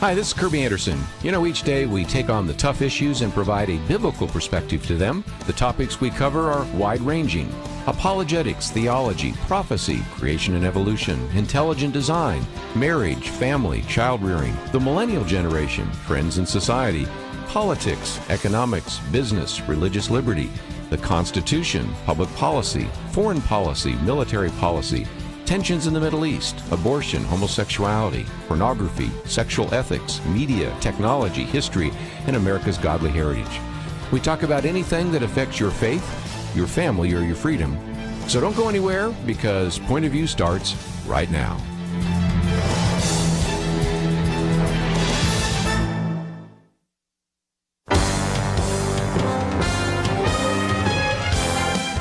Hi, this is Kerby Anderson. You know, each day we take on the tough issues and provide a biblical perspective to them. The topics we cover are wide-ranging: apologetics, theology, prophecy, creation and evolution, intelligent design, marriage, family, child-rearing, the millennial generation, trends in society, politics, economics, business, religious liberty, the Constitution, public policy, foreign policy, military policy, tensions in the Middle East, abortion, homosexuality, pornography, sexual ethics, media, technology, history, and America's godly heritage. We talk about anything that affects your faith, your family, or your freedom. So don't go anywhere, because Point of View starts right now.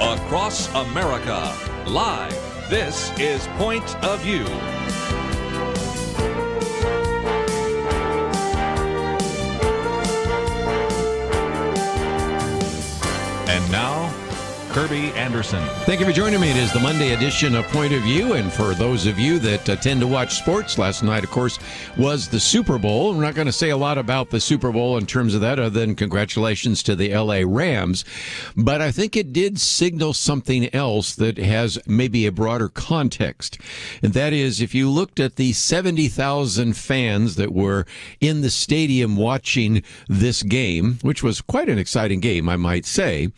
Across America, live. This is Point of View. And now, Kerby Anderson. Thank you for joining me. It is the Monday edition of Point of View, and for those of you that tend to watch sports, last night, of course, was the Super Bowl. We're not going to say a lot about the Super Bowl in terms of that, other than congratulations to the L.A. Rams, but I think it did signal something else that has maybe a broader context, and that is, if you looked at the 70,000 fans that were in the stadium watching this game, which was quite an exciting game, I might say,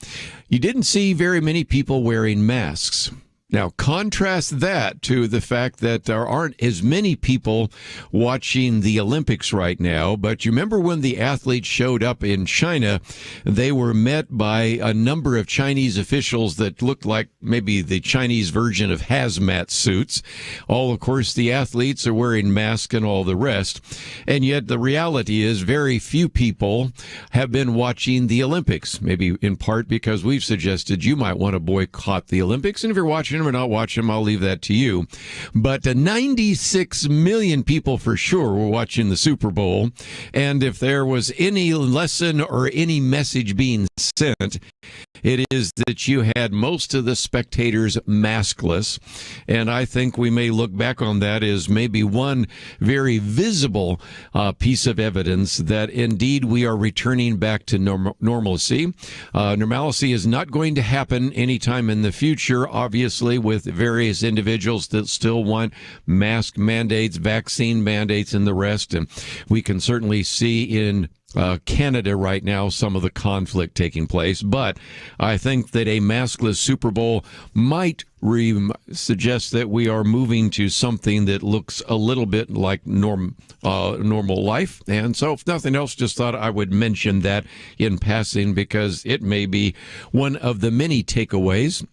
you didn't see very many people wearing masks. Now, contrast that to the fact that there aren't as many people watching the Olympics right now. But you remember when the athletes showed up in China, they were met by a number of Chinese officials that looked like maybe the Chinese version of hazmat suits. All, of course, the athletes are wearing masks and all the rest. And yet the reality is very few people have been watching the Olympics, maybe in part because we've suggested you might want to boycott the Olympics. And if you're watching them or not watch them, I'll leave that to you. But 96 million people for sure were watching the Super Bowl. And if there was any lesson or any message being sent, it is that you had most of the spectators maskless. And I think we may look back on that as maybe one very visible piece of evidence that indeed we are returning back to normalcy. Normalcy is not going to happen anytime in the future, obviously, with various individuals that still want mask mandates, vaccine mandates, and the rest. And we can certainly see in Canada right now some of the conflict taking place. But I think that a maskless Super Bowl might suggest that we are moving to something that looks a little bit like normal life. And so, if nothing else, just thought I would mention that in passing, because it may be one of the many takeaways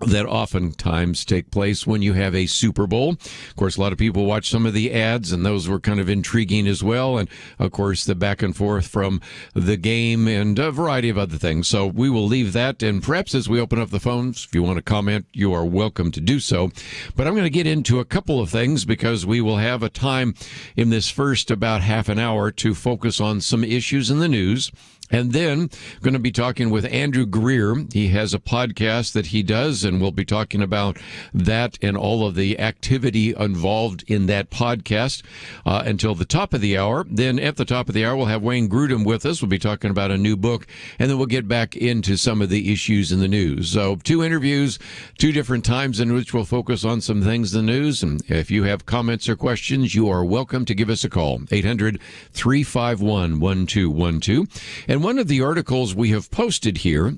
that oftentimes take place when you have a Super Bowl. Of course, a lot of people watch some of the ads, and those were kind of intriguing as well. And, of course, the back and forth from the game and a variety of other things. So we will leave that. And perhaps as we open up the phones, if you want to comment, you are welcome to do so. But I'm going to get into a couple of things, because we will have a time in this first about half an hour to focus on some issues in the news. And then I'm going to be talking with Andrew Greer. He has a podcast that he does, and we'll be talking about that and all of the activity involved in that podcast until the top of the hour. Then at the top of the hour, we'll have Wayne Grudem with us. We'll be talking about a new book, and then we'll get back into some of the issues in the news. So 2 interviews, 2 different times in which we'll focus on some things in the news. And if you have comments or questions, you are welcome to give us a call, 800-351-1212. And one of the articles we have posted here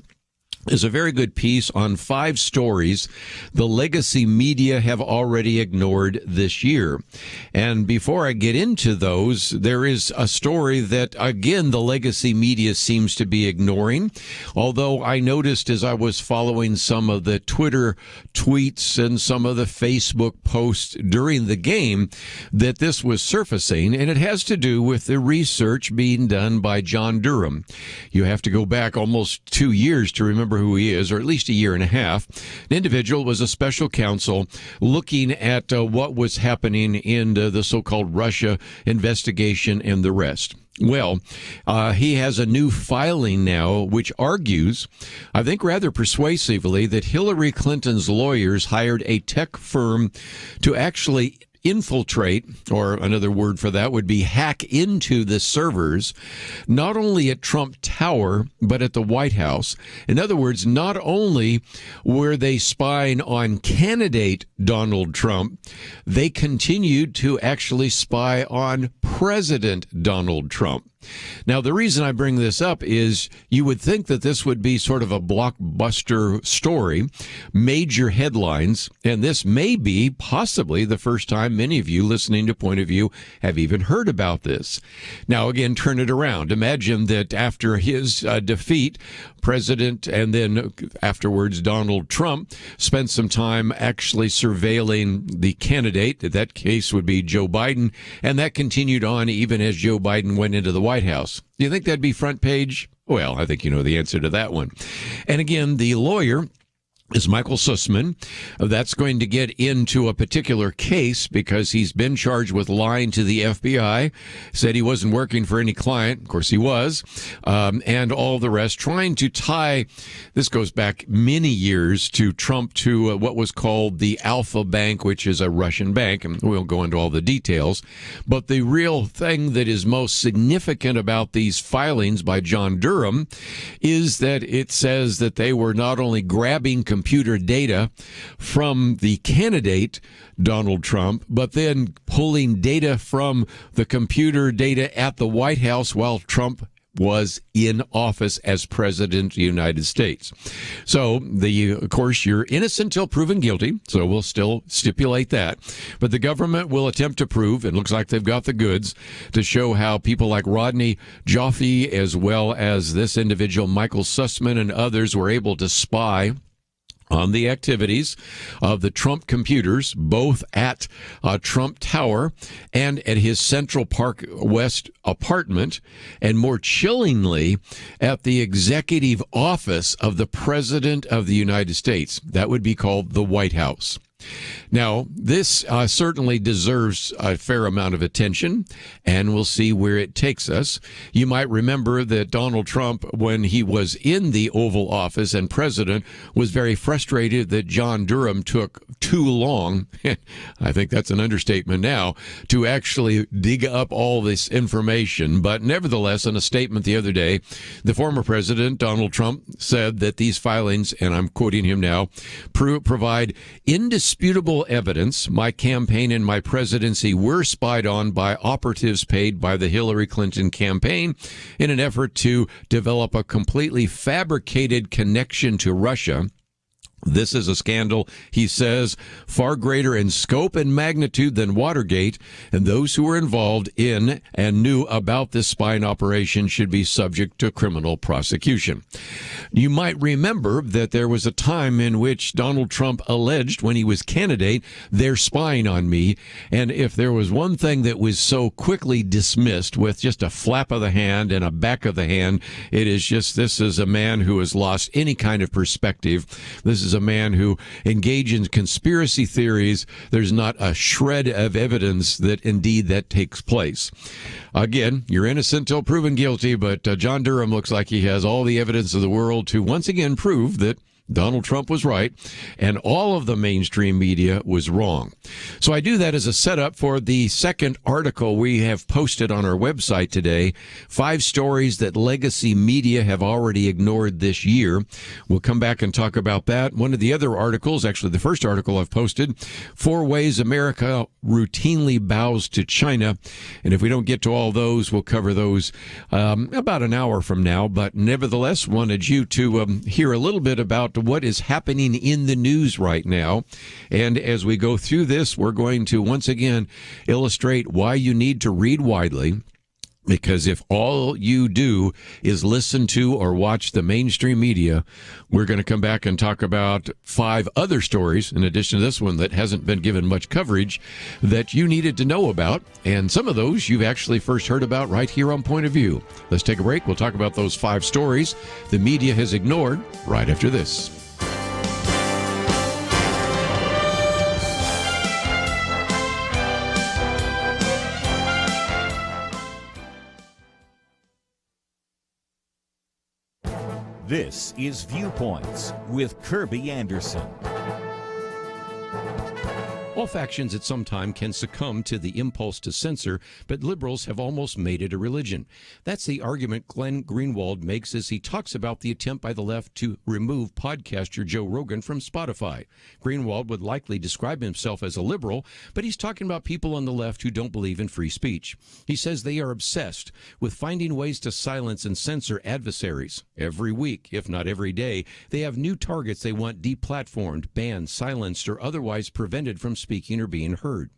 is a very good piece on 5 stories the legacy media have already ignored this year. And before I get into those, there is a story that, again, the legacy media seems to be ignoring. Although I noticed as I was following some of the Twitter tweets and some of the Facebook posts during the game that this was surfacing, and it has to do with the research being done by John Durham. You have to go back almost 2 years to remember who he is, or at least a year and a half. An individual was a special counsel looking at what was happening in the so-called Russia investigation and the rest. Well, he has a new filing now which argues, I think rather persuasively, that Hillary Clinton's lawyers hired a tech firm to actually infiltrate, or another word for that would be hack into the servers, not only at Trump Tower, but at the White House. In other words, not only were they spying on candidate Donald Trump, they continued to actually spy on President Donald Trump. Now, the reason I bring this up is you would think that this would be sort of a blockbuster story, major headlines, and this may be possibly the first time many of you listening to Point of View have even heard about this. Now, again, turn it around. Imagine that after his defeat, President and then afterwards Donald Trump spent some time actually surveilling the candidate. That case would be Joe Biden, and that continued on even as Joe Biden went into the White House. Do you think that'd be front page? Well, I think you know the answer to that one. And again, the lawyer is Michael Sussman. That's going to get into a particular case because he's been charged with lying to the FBI, said he wasn't working for any client. Of course he was, and all the rest, trying to tie, this goes back many years, to Trump to what was called the Alpha Bank, which is a Russian bank, and we won't go into all the details. But the real thing that is most significant about these filings by John Durham is that it says that they were not only grabbing computer data from the candidate, Donald Trump, but then pulling data from the computer data at the White House while Trump was in office as president of the United States. So, of course, you're innocent till proven guilty, so we'll still stipulate that. But the government will attempt to prove, it looks like they've got the goods, to show how people like Rodney Joffe, as well as this individual, Michael Sussman, and others were able to spy on the activities of the Trump computers, both at Trump Tower and at his Central Park West apartment, and more chillingly, at the executive office of the President of the United States. That would be called the White House. Now, this certainly deserves a fair amount of attention, and we'll see where it takes us. You might remember that Donald Trump, when he was in the Oval Office and president, was very frustrated that John Durham took too long, I think that's an understatement now, to actually dig up all this information. But nevertheless, in a statement the other day, the former president, Donald Trump, said that these filings, and I'm quoting him now, provide indisputable evidence my campaign and my presidency were spied on by operatives paid by the Hillary Clinton campaign in an effort to develop a completely fabricated connection to Russia. This is a scandal, he says, far greater in scope and magnitude than Watergate, and those who were involved in and knew about this spying operation should be subject to criminal prosecution. You might remember that there was a time in which Donald Trump alleged, when he was candidate, they're spying on me, and if there was one thing that was so quickly dismissed with just a flap of the hand and a back of the hand, it is just, this is a man who has lost any kind of perspective. This is a man who engages in conspiracy theories. There's not a shred of evidence that indeed that takes place. Again, you're innocent till proven guilty, but John Durham looks like he has all the evidence of the world to once again prove that Donald Trump was right, and all of the mainstream media was wrong. So I do that as a setup for the second article we have posted on our website today, 5 stories that legacy media have already ignored this year. We'll come back and talk about that. One of the other articles, actually the first article I've posted, 4 ways America routinely bows to China. And if we don't get to all those, we'll cover those about an hour from now. But nevertheless, wanted you to hear a little bit about what is happening in the news right now. And as we go through this, we're going to once again illustrate why you need to read widely. Because if all you do is listen to or watch the mainstream media, we're going to come back and talk about 5 other stories, in addition to this one, that hasn't been given much coverage, that you needed to know about. And some of those you've actually first heard about right here on Point of View. Let's take a break. We'll talk about those 5 stories the media has ignored right after this. This is Viewpoints with Kerby Anderson. All factions at some time can succumb to the impulse to censor, but liberals have almost made it a religion. That's the argument Glenn Greenwald makes as he talks about the attempt by the left to remove podcaster Joe Rogan from Spotify. Greenwald would likely describe himself as a liberal, but he's talking about people on the left who don't believe in free speech. He says they are obsessed with finding ways to silence and censor adversaries. Every week, if not every day, they have new targets they want deplatformed, banned, silenced, or otherwise prevented from speaking or being heard.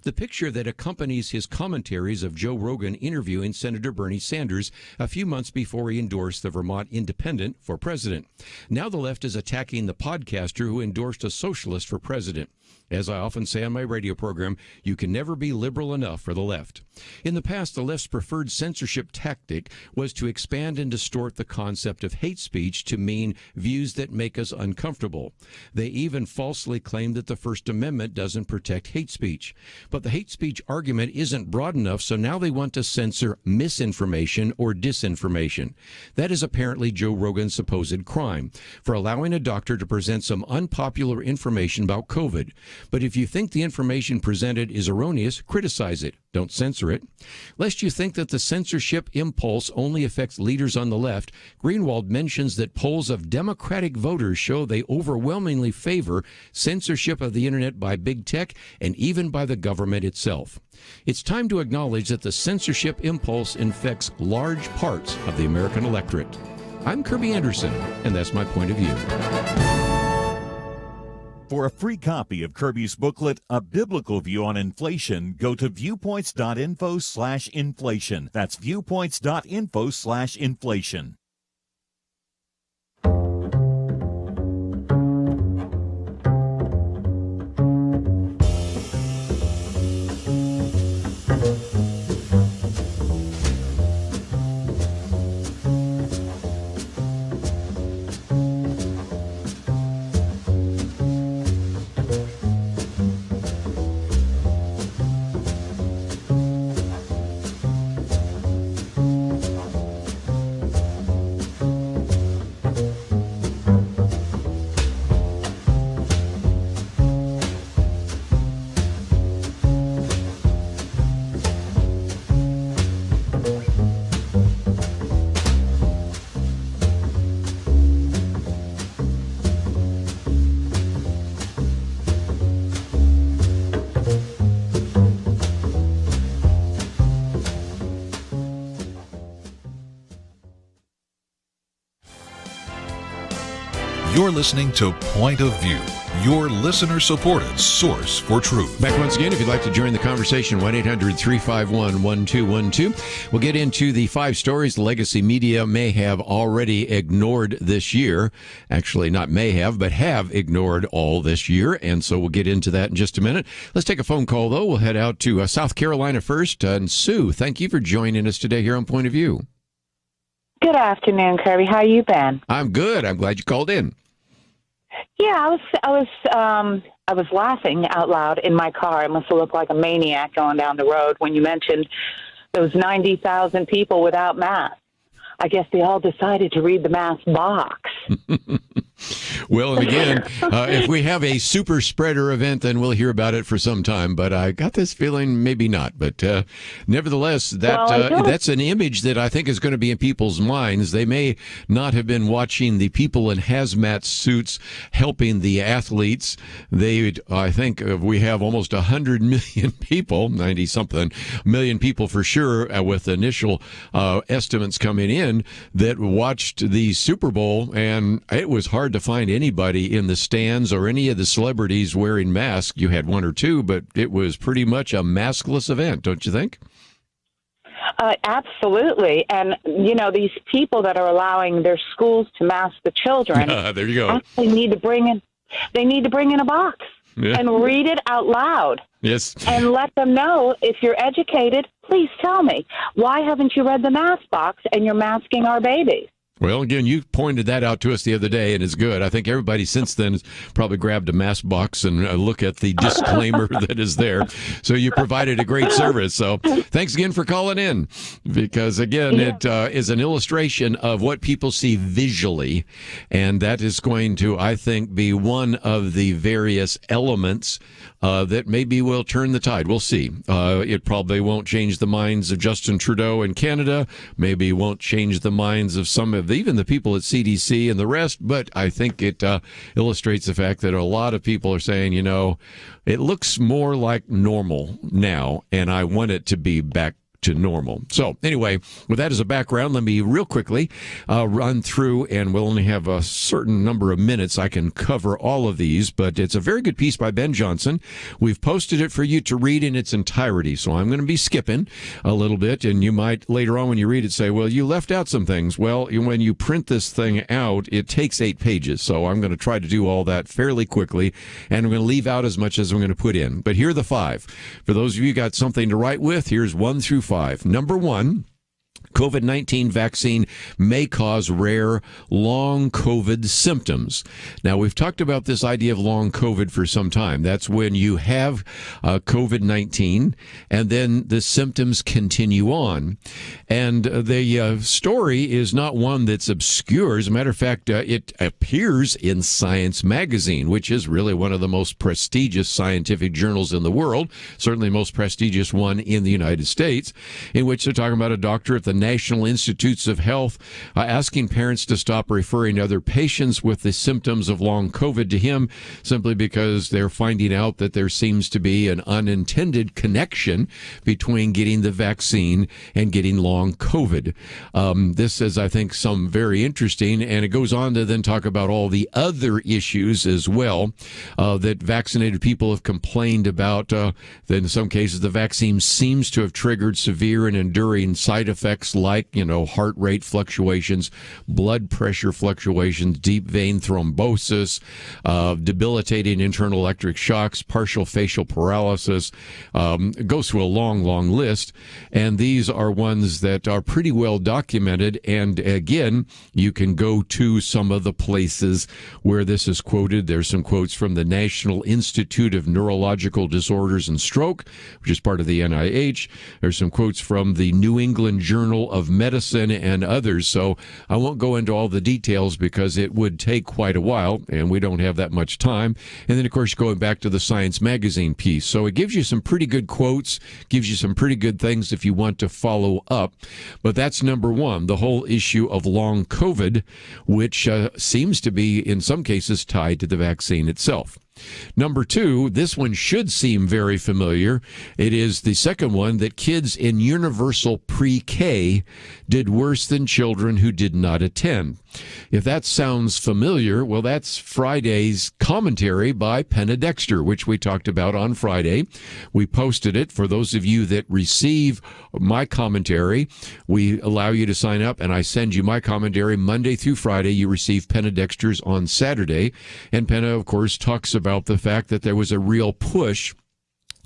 The picture that accompanies his commentaries of Joe Rogan interviewing Senator Bernie Sanders a few months before he endorsed the Vermont Independent for president. Now the left is attacking the podcaster who endorsed a socialist for president. As I often say on my radio program, you can never be liberal enough for the left. In the past, the left's preferred censorship tactic was to expand and distort the concept of hate speech to mean views that make us uncomfortable. They even falsely claim that the First Amendment doesn't protect hate speech. But the hate speech argument isn't broad enough, so now they want to censor misinformation or disinformation. That is apparently Joe Rogan's supposed crime, for allowing a doctor to present some unpopular information about COVID. But if you think the information presented is erroneous, criticize it. Don't censor it. Lest you think that the censorship impulse only affects leaders on the left, Greenwald mentions that polls of Democratic voters show they overwhelmingly favor censorship of the internet by big tech and even by the government itself. It's time to acknowledge that the censorship impulse infects large parts of the American electorate. I'm Kerby Anderson, and that's my point of view. For a free copy of Kerby's booklet, A Biblical View on Inflation, go to viewpoints.info/inflation. That's viewpoints.info/inflation. You're listening to Point of View, your listener-supported source for truth. Back once again, if you'd like to join the conversation, 1-800-351-1212. We'll get into the 5 stories the legacy media may have already ignored this year. Actually, not may have, but have ignored all this year. And so we'll get into that in just a minute. Let's take a phone call, though. We'll head out to South Carolina first. And Sue, thank you for joining us today here on Point of View. Good afternoon, Kerby. How you been? I'm good. I'm glad you called in. Yeah, I was laughing out loud in my car. I must have looked like a maniac going down the road when you mentioned those 90,000 people without masks. I guess they all decided to read the mask box. Well, and again, if we have a super spreader event, then we'll hear about it for some time. But I got this feeling maybe not. But nevertheless, that's an image that I think is going to be in people's minds. They may not have been watching the people in hazmat suits helping the athletes. I think we have almost 100 million people, 90-something million people for sure, with initial estimates coming in, that watched the Super Bowl, and it was hard to find anybody in the stands or any of the celebrities wearing masks. You had one or two, but it was pretty much a maskless event, don't you think? Absolutely. And, you know, these people that are allowing their schools to mask the children there you go. actually need to bring in a box and read it out loud. Yes. And let them know, if you're educated, please tell me, why haven't you read the mask box and you're masking our babies? Well, again, you pointed that out to us the other day, and it's good. I think everybody since then has probably grabbed a mask box and look at the disclaimer that is there. So you provided a great service. So thanks again for calling in, because, again, it is an illustration of what people see visually, and that is going to, I think, be one of the various elements that maybe will turn the tide. We'll see. It probably won't change the minds of Justin Trudeau in Canada, maybe won't change the minds of some of even the people at CDC and the rest, but I think it illustrates the fact that a lot of people are saying, it looks more like normal now, and I want it to be back to normal. So anyway, with that as a background, let me real quickly run through, and we'll only have a certain number of minutes. I can cover all of these, but it's a very good piece by Ben Johnson. We've posted it for you to read in its entirety, so I'm going to be skipping a little bit, and you might later on when you read it say, well, you left out some things. Well, when you print this thing out, it takes 8 pages, so I'm going to try to do all that fairly quickly, and I'm going to leave out as much as I'm going to put in. But here are the 5. For those of you who got something to write with, here's 1 through 5. Number 1, COVID-19 vaccine may cause rare long COVID symptoms. Now, we've talked about this idea of long COVID for some time. That's when you have COVID-19 and then the symptoms continue on. And the story is not one that's obscure. As a matter of fact, it appears in Science magazine, which is really one of the most prestigious scientific journals in the world, certainly the most prestigious one in the United States, in which they're talking about a doctor at the National Institutes of Health asking parents to stop referring other patients with the symptoms of long COVID to him simply because they're finding out that there seems to be an unintended connection between getting the vaccine and getting long COVID. This is, I think, some very interesting, and it goes on to then talk about all the other issues as well that vaccinated people have complained about. That in some cases, the vaccine seems to have triggered severe and enduring side effects like, heart rate fluctuations, blood pressure fluctuations, deep vein thrombosis, debilitating internal electric shocks, partial facial paralysis. It goes through a long, long list. And these are ones that are pretty well documented. And again, you can go to some of the places where this is quoted. There's some quotes from the National Institute of Neurological Disorders and Stroke, which is part of the NIH. There's some quotes from the New England Journal of Medicine and others. So I won't go into all the details because it would take quite a while, and we don't have that much time. And then, of course, going back to the Science magazine piece. So it gives you some pretty good quotes, gives you some pretty good things if you want to follow up. But that's number 1, the whole issue of long COVID, which seems to be, in some cases, tied to the vaccine itself. Number 2, this one should seem very familiar. It is the second one, that kids in universal pre-K did worse than children who did not attend. If that sounds familiar, well, that's Friday's commentary by Penna Dexter, which we talked about on Friday. We posted it. For those of you that receive my commentary, we allow you to sign up, and I send you my commentary Monday through Friday. You receive Penna Dexter's on Saturday. And Penna, of course, talks about the fact that there was a real push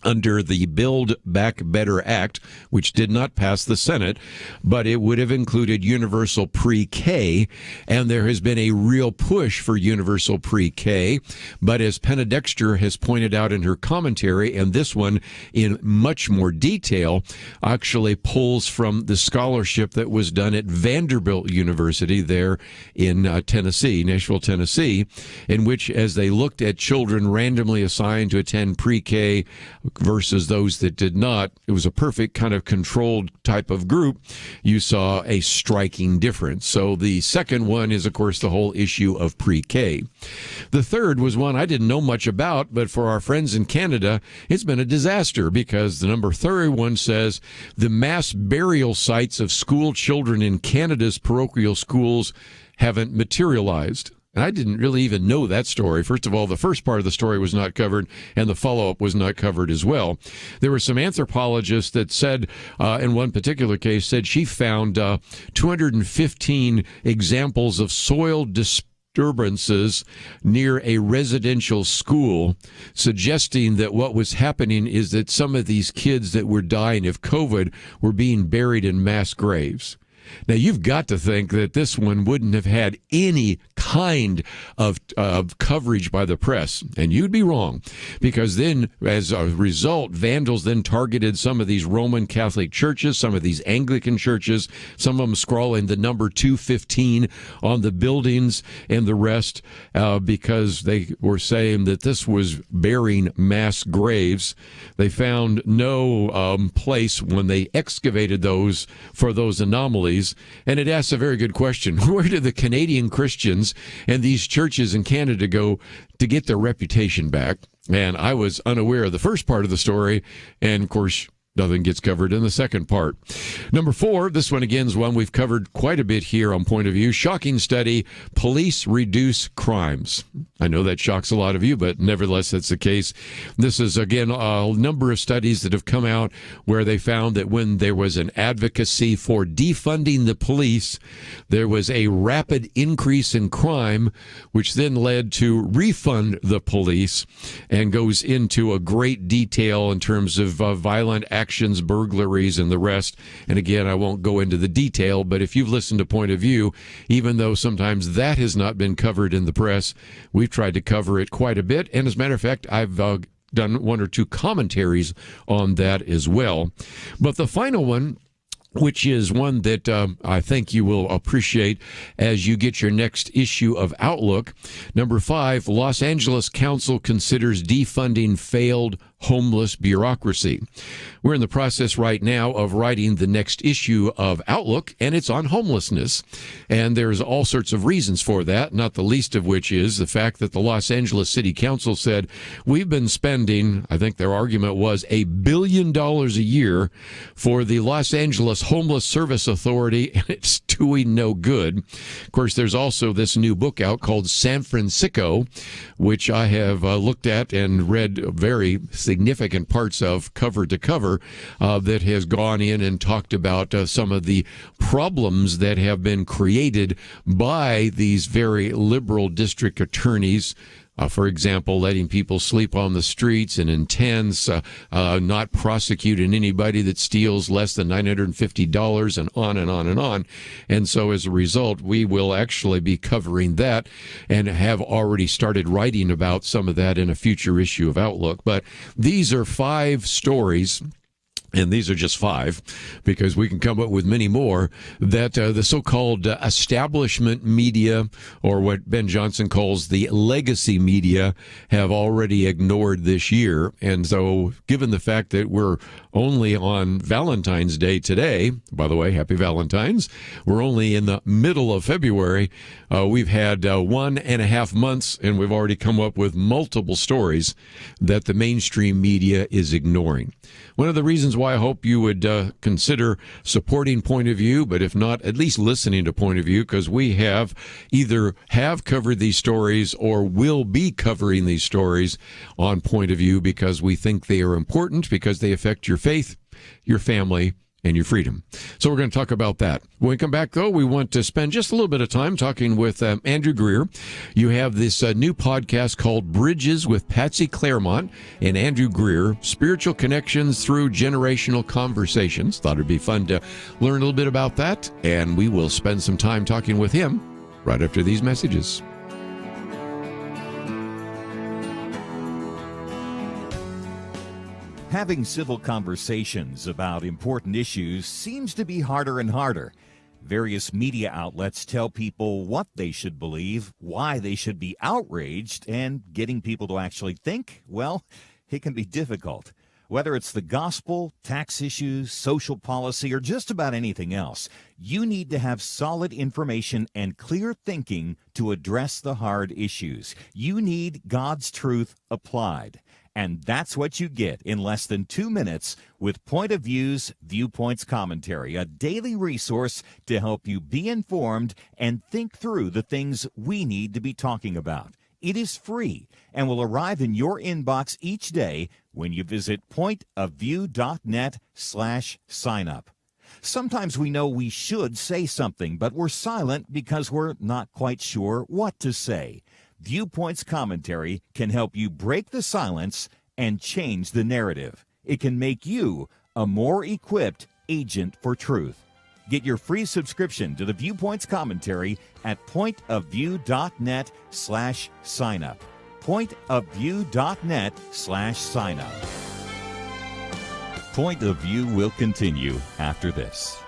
under the Build Back Better Act, which did not pass the Senate, but it would have included universal pre-K, and there has been a real push for universal pre-K. But as Penna Dexter has pointed out in her commentary, and this one in much more detail, actually pulls from the scholarship that was done at Vanderbilt University there in Tennessee, Nashville, Tennessee, in which, as they looked at children randomly assigned to attend pre-K versus those that did not, it was a perfect kind of controlled type of group. You saw a striking difference. So the second one is, of course, the whole issue of pre-K. The third was one I didn't know much about, but for our friends in Canada, it's been a disaster because the number 31 says the mass burial sites of school children in Canada's parochial schools haven't materialized. And I didn't really even know that story. First of all, the first part of the story was not covered, and the follow-up was not covered as well. There were some anthropologists that said, in one particular case, said she found 215 examples of soil disturbances near a residential school, suggesting that what was happening is that some of these kids that were dying of COVID were being buried in mass graves. Now, you've got to think that this one wouldn't have had any kind of coverage by the press, and you'd be wrong, because then, as a result, vandals then targeted some of these Roman Catholic churches, some of these Anglican churches, some of them scrawling the number 215 on the buildings and the rest, because they were saying that this was burying mass graves. They found no place when they excavated those for those anomalies, and it asks a very good question. Where did the Canadian Christians and these churches in Canada go to get their reputation back? And I was unaware of the first part of the story, and of course, nothing gets covered in the second part. Number 4, this one again is one we've covered quite a bit here on Point of View. Shocking study, police reduce crimes. I know that shocks a lot of you, but nevertheless, that's the case. This is, again, a number of studies that have come out where they found that when there was an advocacy for defunding the police, there was a rapid increase in crime, which then led to refund the police, and goes into a great detail in terms of violent actions, burglaries, and the rest. And again, I won't go into the detail, but if you've listened to Point of View, even though sometimes that has not been covered in the press, we've tried to cover it quite a bit. And as a matter of fact, I've done 1 or 2 commentaries on that as well. But the final one, which is one that I think you will appreciate as you get your next issue of Outlook. Number 5, Los Angeles Council considers defunding failed homeless bureaucracy. We're in the process right now of writing the next issue of Outlook, and it's on homelessness. And there's all sorts of reasons for that, not the least of which is the fact that the Los Angeles City Council said, we've been spending, I think their argument was, $1 billion a year for the Los Angeles Homeless Service Authority, and it's doing no good. Of course, there's also this new book out called San Francisco, which I have looked at and read very significant parts of cover to cover, that has gone in and talked about some of the problems that have been created by these very liberal district attorneys. For example, letting people sleep on the streets and in tents, not prosecuting anybody that steals less than $950, and on and on and on. And so as a result, we will actually be covering that and have already started writing about some of that in a future issue of Outlook. But these are 5 stories. And these are just 5, because we can come up with many more, that the so-called establishment media, or what Ben Johnson calls the legacy media, have already ignored this year. And so given the fact that we're only on Valentine's Day today, by the way, happy Valentines, we're only in the middle of February, we've had 1.5 months, and we've already come up with multiple stories that the mainstream media is ignoring. One of the reasons why I hope you would consider supporting Point of View, but if not, at least listening to Point of View, because we have either covered these stories or will be covering these stories on Point of View, because we think they are important, because they affect your faith, your family, and your freedom. So we're going to talk about that. When we come back, though, we want to spend just a little bit of time talking with Andrew Greer. You have this new podcast called Bridges with Patsy Claremont and Andrew Greer, Spiritual Connections Through Generational Conversations. Thought it'd be fun to learn a little bit about that, and we will spend some time talking with him right after these messages. Having civil conversations about important issues seems to be harder and harder. Various media outlets tell people what they should believe, why they should be outraged, and getting people to actually think, well, it can be difficult. Whether it's the gospel, tax issues, social policy, or just about anything else, you need to have solid information and clear thinking to address the hard issues. You need God's truth applied. And that's what you get in less than 2 minutes with Point of View's Viewpoints Commentary, a daily resource to help you be informed and think through the things we need to be talking about. It is free and will arrive in your inbox each day when you visit pointofview.net/signup. Sometimes we know we should say something, but we're silent because we're not quite sure what to say. Viewpoints Commentary can help you break the silence and change the narrative. It can make you a more equipped agent for truth. Get your free subscription to the Viewpoints commentary at pointofview.net/signup. pointofview.net/signup. Point of View will continue after this.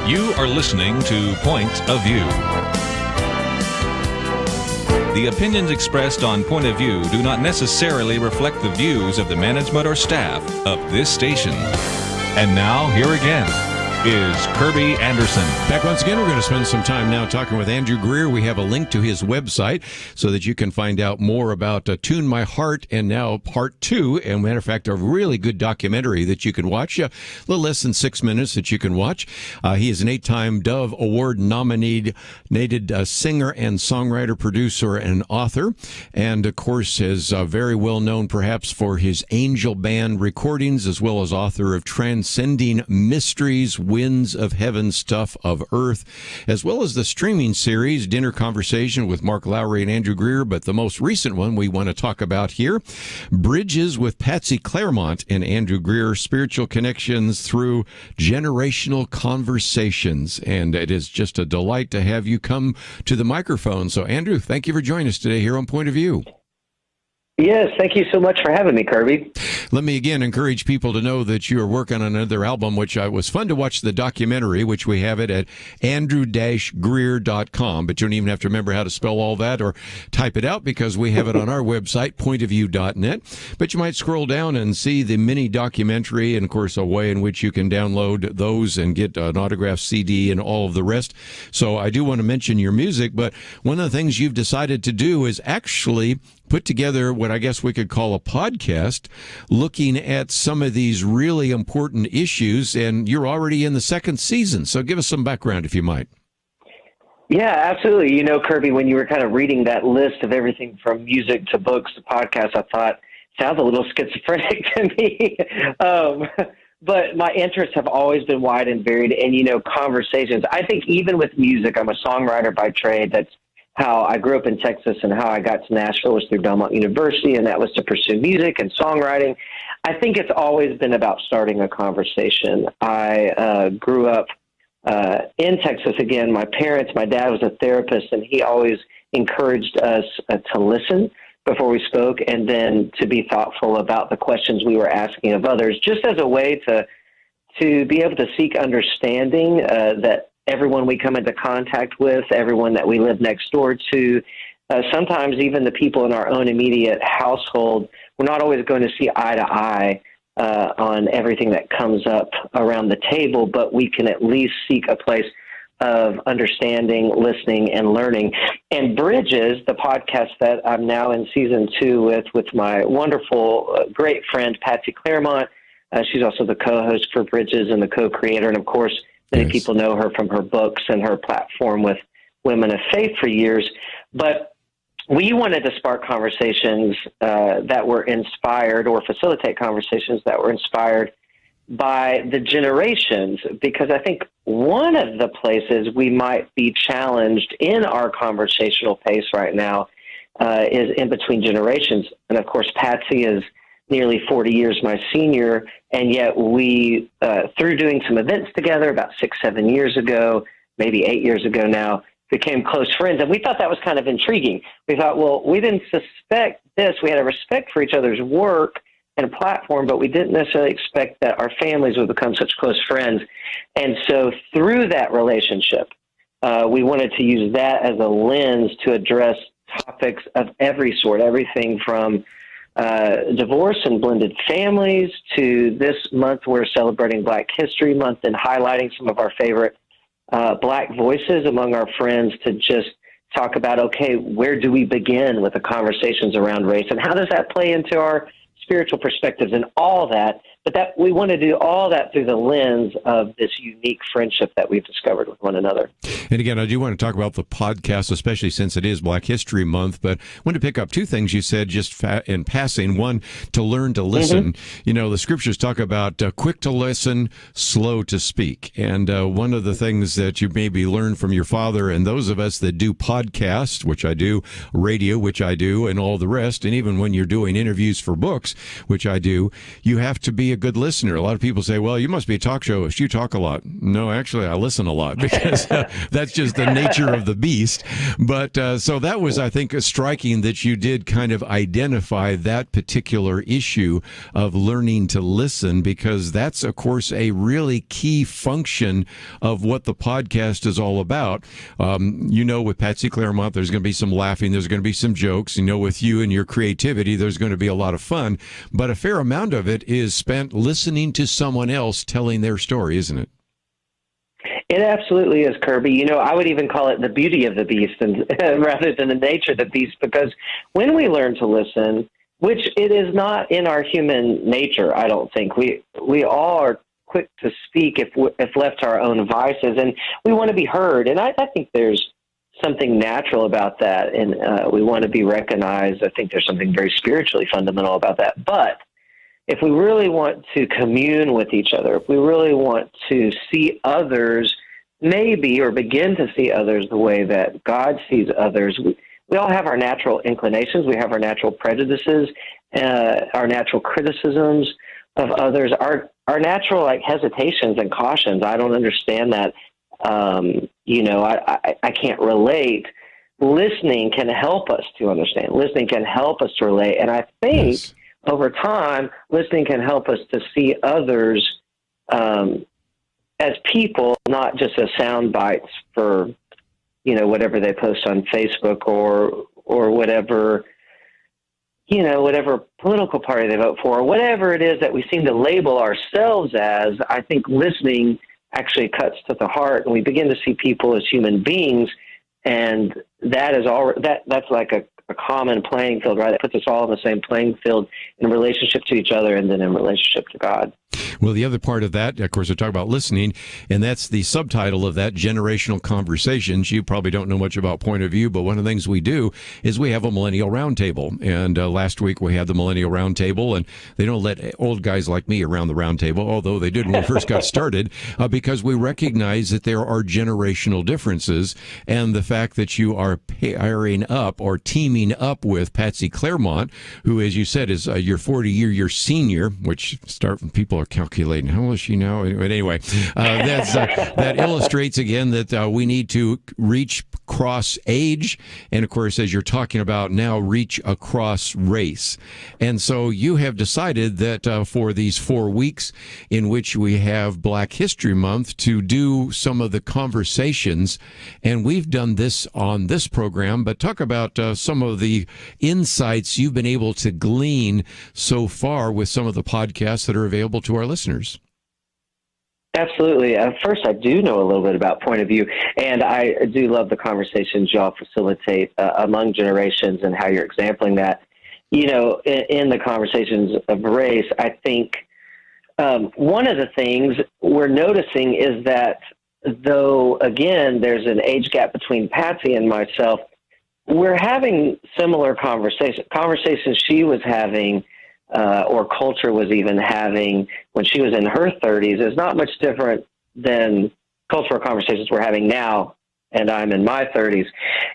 You are listening to Point of View. The opinions expressed on Point of View do not necessarily reflect the views of the management or staff of this station. And now, here again, is Kerby Anderson. Back once again, we're going to spend some time now talking with Andrew Greer. We have a link to his website so that you can find out more about Tune My Heart, and now part 2. And matter of fact, a really good documentary that you can watch, a little less than 6 minutes that you can watch. He is an 8-time Dove Award nominated singer and songwriter, producer, and author. And of course, is very well known perhaps for his Angel Band recordings, as well as author of Transcending Mysteries, Winds of Heaven, Stuff of Earth, as well as the streaming series Dinner Conversation with Mark Lowry and Andrew Greer. But the most recent one we want to talk about here, Bridges with Patsy Clairmont and Andrew Greer, Spiritual Connections Through Generational Conversations. And it is just a delight to have you come to the microphone. So Andrew, thank you for joining us today here on Point of View. Yes, thank you so much for having me, Kerby. Let me again encourage people to know that you are working on another album, which was fun to watch the documentary, which we have it at andrew-greer.com. But you don't even have to remember how to spell all that or type it out, because we have it on our website, pointofview.net. But you might scroll down and see the mini documentary, and of course a way in which you can download those and get an autographed CD and all of the rest. So I do want to mention your music, but one of the things you've decided to do is actually put together what I guess we could call a podcast looking at some of these really important issues, and you're already in the 2nd season. So give us some background, if you might. Yeah, absolutely. You know, Kerby, when you were kind of reading that list of everything from music to books to podcasts, I thought, sounds a little schizophrenic to me. But my interests have always been wide and varied, and, you know, conversations. I think even with music, I'm a songwriter by trade. That's how I grew up in Texas, and how I got to Nashville was through Belmont University, and that was to pursue music and songwriting. I think it's always been about starting a conversation. I grew up in Texas. Again, my dad was a therapist, and he always encouraged us to listen before we spoke, and then to be thoughtful about the questions we were asking of others, just as a way to be able to seek understanding that everyone we come into contact with, everyone that we live next door to, sometimes even the people in our own immediate household, we're not always going to see eye to eye on everything that comes up around the table, but we can at least seek a place of understanding, listening, and learning. And Bridges, the podcast that I'm now in season 2 with my wonderful, great friend, Patsy Clairmont. She's also the co-host for Bridges and the co-creator. And of course, many people know her from her books and her platform with Women of Faith for years. But we wanted to spark conversations that were inspired, or facilitate conversations that were inspired by the generations, because I think one of the places we might be challenged in our conversational pace right now is in between generations. And of course, Patsy is nearly 40 years my senior, and yet we, through doing some events together about 6-7 years ago, maybe 8 years ago now, became close friends. And we thought that was kind of intriguing. We thought, well, we didn't suspect this. We had a respect for each other's work and platform, but we didn't necessarily expect that our families would become such close friends. And so through that relationship, we wanted to use that as a lens to address topics of every sort, everything from divorce and blended families to this month we're celebrating Black History Month and highlighting some of our favorite Black voices among our friends, to just talk about, okay, where do we begin with the conversations around race, and how does that play into our spiritual perspectives and all that. But that we want to do all that through the lens of this unique friendship that we've discovered with one another. And again, I do want to talk about the podcast, especially since it is Black History Month, but I want to pick up 2 things you said just in passing. One, to learn to listen. You know, the scriptures talk about quick to listen, slow to speak. And one of the things that you maybe learned from your father, and those of us that do podcasts, which I do, radio, which I do, and all the rest, and even when you're doing interviews for books, which I do, you have to be a good listener. A lot of people say, well, you must be a talk show host. You talk a lot. No, actually, I listen a lot, because that's just the nature of the beast. But so that was, I think, striking that you did kind of identify that particular issue of learning to listen, because that's, of course, a really key function of what the podcast is all about. You know, with Patsy Clairmont, there's going to be some laughing. There's going to be some jokes. You know, with you and your creativity, there's going to be a lot of fun. But a fair amount of it is spent listening to someone else telling their story, isn't it? It absolutely is, Kerby. You know, I would even call it the beauty of the beast and rather than the nature of the beast, because when we learn to listen, which it is not in our human nature, I don't think. We all are quick to speak if left to our own devices, and we want to be heard. And I think there's something natural about that, and we want to be recognized. I think there's something very spiritually fundamental about that. But if we really want to commune with each other, if we really want to see others maybe, or begin to see others the way that God sees others, we all have our natural inclinations. We have our natural prejudices, our natural criticisms of others, our natural hesitations and cautions. I don't understand that. I can't relate. Listening can help us to understand. Listening can help us to relate. And I think over time, listening can help us to see others as people, not just as sound bites for, whatever they post on Facebook or whatever, whatever political party they vote for, or whatever it is that we seem to label ourselves as. I think listening actually cuts to the heart, and we begin to see people as human beings, and that is all. That's like a common playing field, right? It puts us all in the same playing field in relationship to each other and then in relationship to God. Well, the other part of that, of course, we talk about listening, and that's the subtitle of that, Generational Conversations. You probably don't know much about Point of View, but one of the things we do is we have a Millennial Roundtable. And last week we had the Millennial Roundtable, and they don't let old guys like me around the roundtable, although they did when we first got started, because we recognize that there are generational differences, and the fact that you are pairing up or teaming up with Patsy Claremont, who, as you said, is your 40-year senior, which people are calculating how old is she now. But anyway, that illustrates again that we need to reach across age, and of course, as you're talking about now, reach across race. And so you have decided that for these 4 weeks in which we have Black History Month, to do some of the conversations, and we've done this on this program, but talk about some of the insights you've been able to glean so far with some of the podcasts that are available to our listeners. Absolutely. First, I do know a little bit about Point of View, and I do love the conversations y'all facilitate among generations and how you're exempling that. In the conversations of race, I think one of the things we're noticing is that though, again, there's an age gap between Patsy and myself, we're having similar conversations she was having or culture was even having when she was in her 30s is not much different than cultural conversations we're having now, and I'm in my 30s.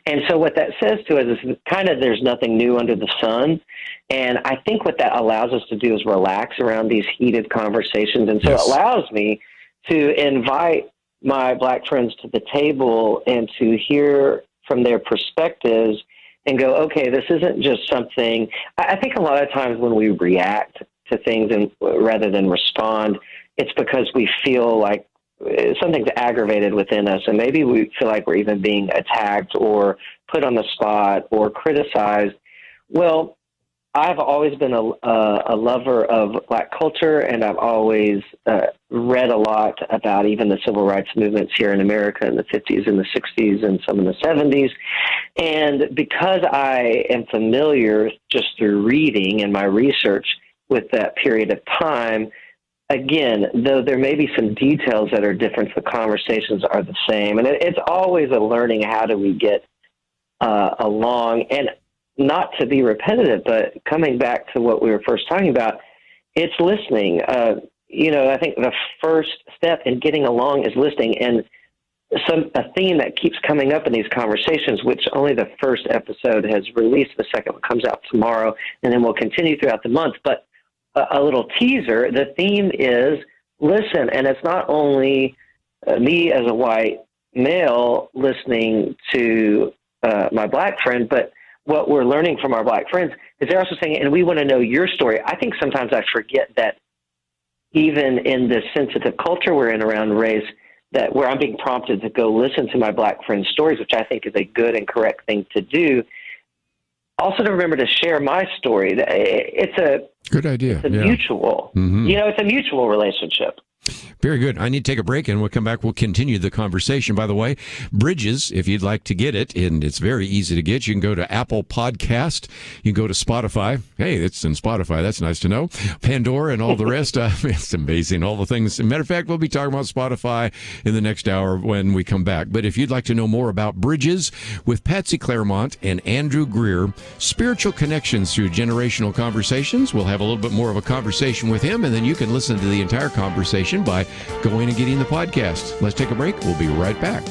And so what that says to us is kind of there's nothing new under the sun. And I think what that allows us to do is relax around these heated conversations. And so It allows me to invite my Black friends to the table and to hear from their perspectives and go, okay, this isn't just something. I think a lot of times when we react to things and rather than respond, it's because we feel like something's aggravated within us, and maybe we feel like we're even being attacked or put on the spot or criticized. Well, I've always been a lover of Black culture, and I've always read a lot about even the civil rights movements here in America in the 50s and the 60s and some in the 70s. And because I am familiar just through reading and my research with that period of time, again, though there may be some details that are different, the conversations are the same. And it's always a learning, how do we get along? And not to be repetitive, but coming back to what we were first talking about, it's listening. I think the first step in getting along is listening. And a theme that keeps coming up in these conversations, which only the first episode has released, the second one comes out tomorrow, and then we'll continue throughout the month. But a little teaser, the theme is listen. And it's not only me as a white male listening to my Black friend, but what we're learning from our Black friends is they're also saying, and we want to know your story. I think sometimes I forget that even in this sensitive culture we're in around race, that where I'm being prompted to go listen to my Black friends' stories, which I think is a good and correct thing to do. Also to remember to share my story. It's Good idea. It's a mutual, it's a mutual relationship. Very good. I need to take a break, and we'll come back. We'll continue the conversation. By the way, Bridges, if you'd like to get it, and it's very easy to get, you can go to Apple Podcast. You can go to Spotify. Hey, it's in Spotify. That's nice to know. Pandora and all the rest. It's amazing, all the things. As a matter of fact, we'll be talking about Spotify in the next hour when we come back. But if you'd like to know more about Bridges with Patsy Claremont and Andrew Greer, spiritual connections through generational conversations, we'll have a little bit more of a conversation with him, and then you can listen to the entire conversation by going and getting the podcast. Let's take a break. We'll be right back.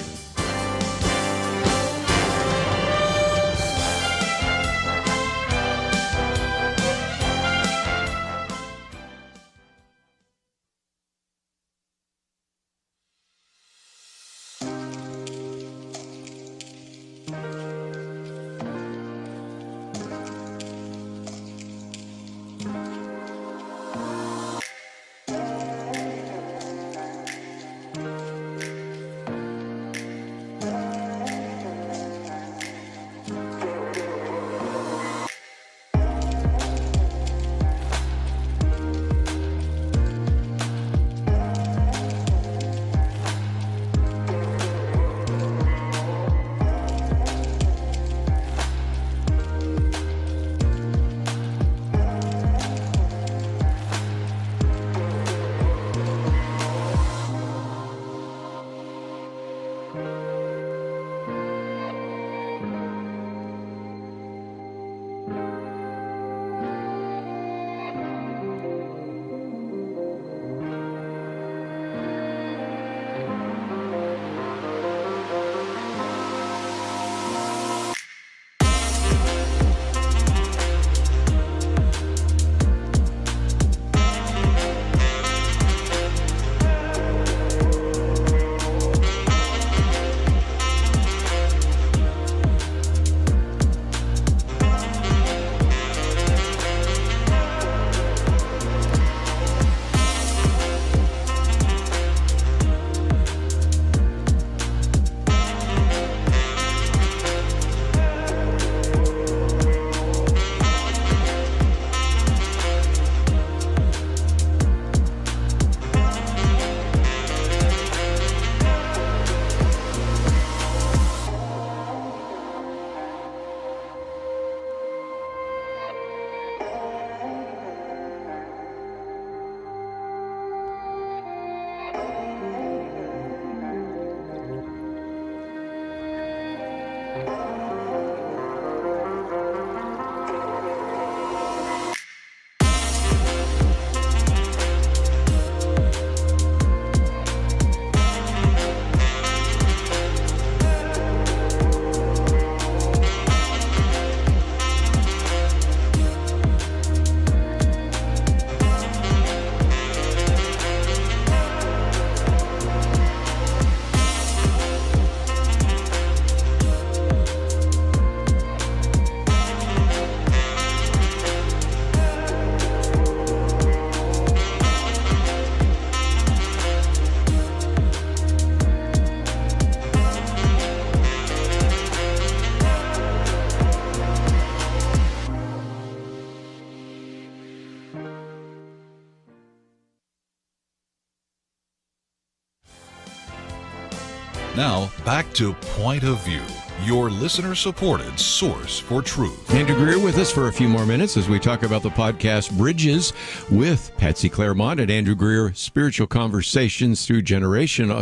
Now, back to Point of View, your listener-supported source for truth. Andrew Greer with us for a few more minutes as we talk about the podcast Bridges with Patsy Claremont and Andrew Greer, spiritual conversations through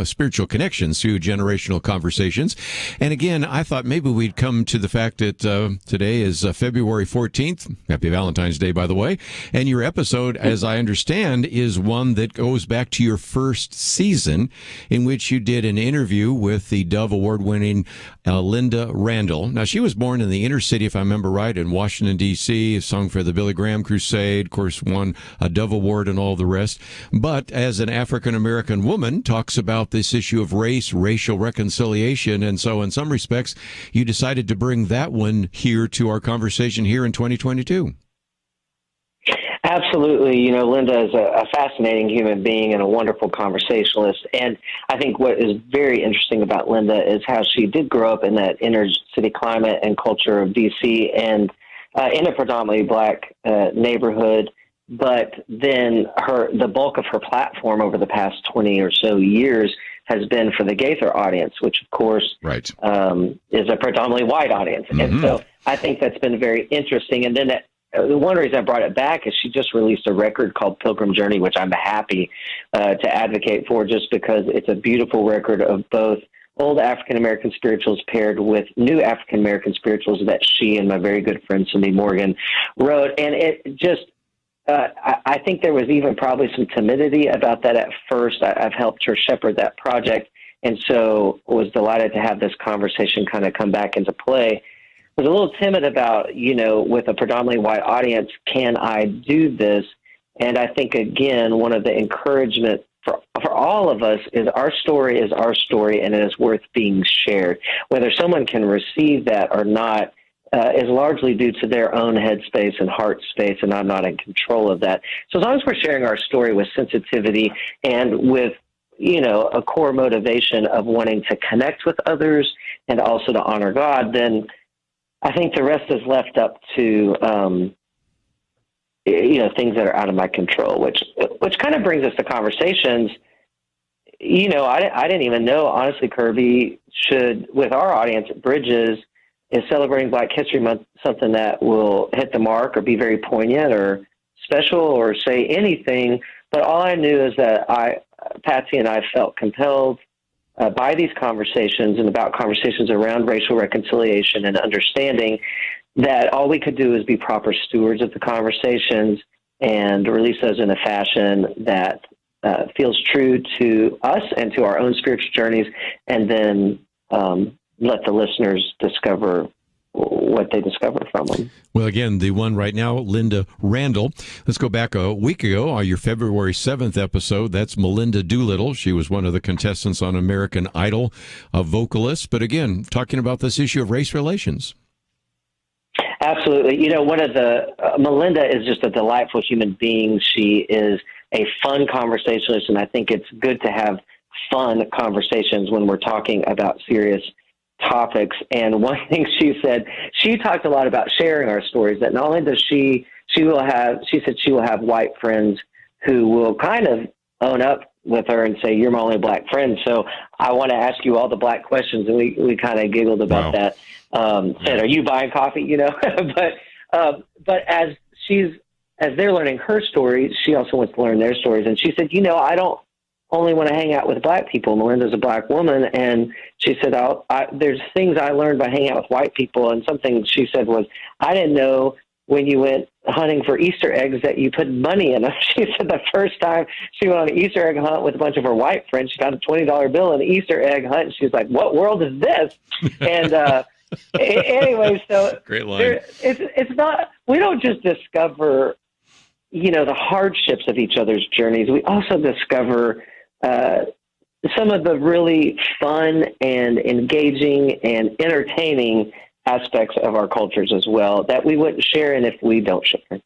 spiritual connections through generational conversations. And again, I thought maybe we'd come to the fact that today is February 14th. Happy Valentine's Day, by the way. And your episode, as I understand, is one that goes back to your first season in which you did an interview with the Dove Award-winning Linda Randall. Now, she was born in the inner city, if I remember right, in Washington, D.C., sung for the Billy Graham Crusade, of course, won a Dove Award and all the rest. But as an African-American woman, talks about this issue of race, racial reconciliation. And so in some respects, you decided to bring that one here to our conversation here in 2022. Absolutely. You know, Linda is a fascinating human being and a wonderful conversationalist. And I think what is very interesting about Linda is how she did grow up in that inner city climate and culture of D.C. and in a predominantly black neighborhood. but then the bulk of her platform over the past 20 or so years has been for the Gaither audience, which of course right. Is a predominantly white audience. Mm-hmm. And so I think that's been very interesting. And then the one reason I brought it back is she just released a record called Pilgrim Journey, which I'm happy to advocate for, just because it's a beautiful record of both old African-American spirituals paired with new African-American spirituals that she and my very good friend Cindy Morgan wrote. And it just, I think there was even probably some timidity about that at first. I've helped her shepherd that project, and so was delighted to have this conversation kind of come back into play. I was a little timid about, with a predominantly white audience, can I do this? And I think, again, one of the encouragement for all of us is our story, and it is worth being shared. Whether someone can receive that or not is largely due to their own headspace and heart space, and I'm not in control of that. So as long as we're sharing our story with sensitivity and with, a core motivation of wanting to connect with others and also to honor God, then I think the rest is left up to, things that are out of my control, which kind of brings us to conversations. I didn't even know, honestly, Kerby, with our audience at Bridges, is celebrating Black History Month something that will hit the mark or be very poignant or special or say anything. But all I knew is that Patsy and I felt compelled by these conversations and about conversations around racial reconciliation and understanding that all we could do is be proper stewards of the conversations and release those in a fashion that feels true to us and to our own spiritual journeys, and then let the listeners discover what they discover from them. Well, again, the one right now, Linda Randall. Let's go back a week ago, your February 7th episode. That's Melinda Doolittle. She was one of the contestants on American Idol, a vocalist. But again, talking about this issue of race relations. Absolutely. One of Melinda is just a delightful human being. She is a fun conversationalist, and I think it's good to have fun conversations when we're talking about serious topics. And one thing she said, she talked a lot about sharing our stories, that not only does she said she will have white friends who will kind of own up with her and say, you're my only Black friend, so I want to ask you all the Black questions. And we kind of giggled about that. Said, are you buying coffee? But as they're learning her stories, she also wants to learn their stories. And she said, I don't only want to hang out with Black people. Melinda's a Black woman. And she said, there's things I learned by hanging out with white people. And something she said was, I didn't know when you went hunting for Easter eggs that you put money in them. She said the first time she went on an Easter egg hunt with a bunch of her white friends, she got a $20 bill in an Easter egg hunt. And she's like, what world is this? And anyway, so great line. It's not, we don't just discover, the hardships of each other's journeys. We also discover some of the really fun and engaging and entertaining aspects of our cultures as well that we wouldn't share in if we don't share.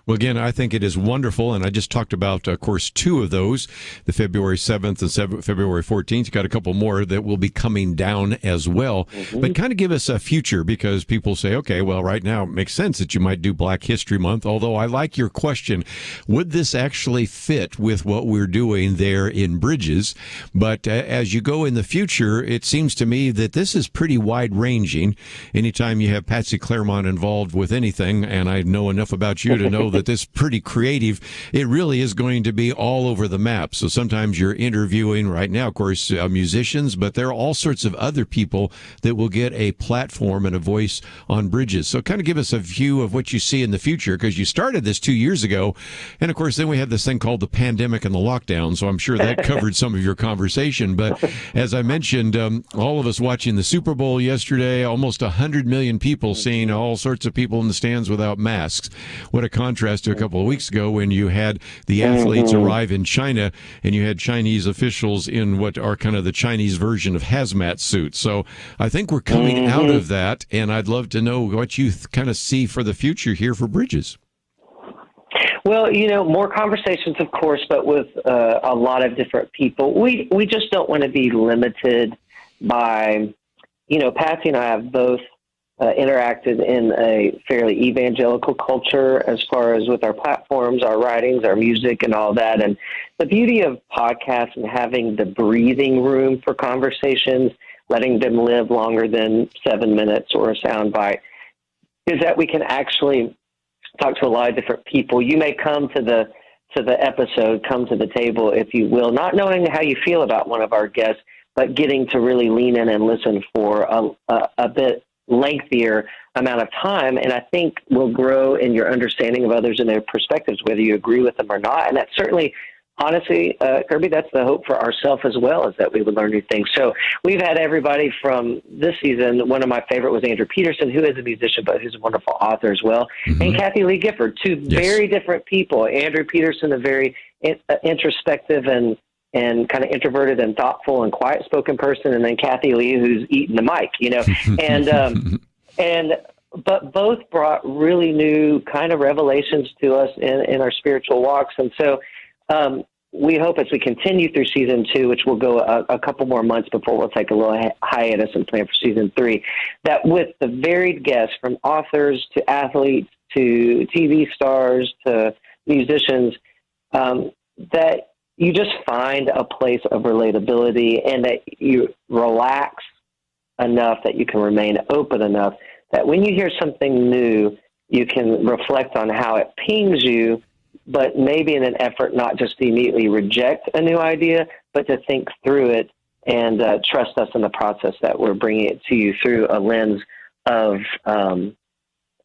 Well, again, I think it is wonderful, and I just talked about, of course, two of those, the February 7th and February 14th. You got a couple more that will be coming down as well. Mm-hmm. But kind of give us a future, because people say, okay, well, right now it makes sense that you might do Black History Month, although I like your question. Would this actually fit with what we're doing there in Bridges? But as you go in the future, it seems to me that this is pretty wide-ranging. Anytime you have Patsy Claremont involved with anything, and I know enough about you to know that this is pretty creative, it really is going to be all over the map. So sometimes you're interviewing right now, of course, musicians, but there are all sorts of other people that will get a platform and a voice on Bridges. So kind of give us a view of what you see in the future, because you started this 2 years ago. And of course, then we had this thing called the pandemic and the lockdown. So I'm sure that covered some of your conversation. But as I mentioned, all of us watching the Super Bowl yesterday, almost 100 million people seeing all sorts of people in the stands without masks. What a contrast to a couple of weeks ago when you had the athletes arrive in China and you had Chinese officials in what are kind of the Chinese version of hazmat suits. So I think we're coming out of that, and I'd love to know what you kind of see for the future here for Bridges. Well, more conversations, of course, but with a lot of different people. We just don't want to be limited by, Patsy and I have both interacted in a fairly evangelical culture as far as with our platforms, our writings, our music, and all that. And the beauty of podcasts and having the breathing room for conversations, letting them live longer than 7 minutes or a soundbite, is that we can actually talk to a lot of different people. You may come to the episode, come to the table, if you will, not knowing how you feel about one of our guests, but getting to really lean in and listen for a bit lengthier amount of time. And I think will grow in your understanding of others and their perspectives, whether you agree with them or not. And that's certainly, honestly, Kerby, that's the hope for ourselves as well, is that we would learn new things. So we've had everybody from this season. One of my favorite was Andrew Peterson, who is a musician, but who's a wonderful author as well. Mm-hmm. And Kathy Lee Gifford, two very different people. Andrew Peterson, a very introspective and kind of introverted and thoughtful and quiet-spoken person, and then Kathy Lee, who's eating the mic, but both brought really new kind of revelations to us in our spiritual walks. And so we hope as we continue through season 2, which will go a couple more months before we'll take a little hiatus and plan for season 3, that with the varied guests from authors to athletes to TV stars to musicians, that you just find a place of relatability and that you relax enough that you can remain open enough that when you hear something new, you can reflect on how it pings you, but maybe in an effort not just to immediately reject a new idea, but to think through it and trust us in the process that we're bringing it to you through a lens of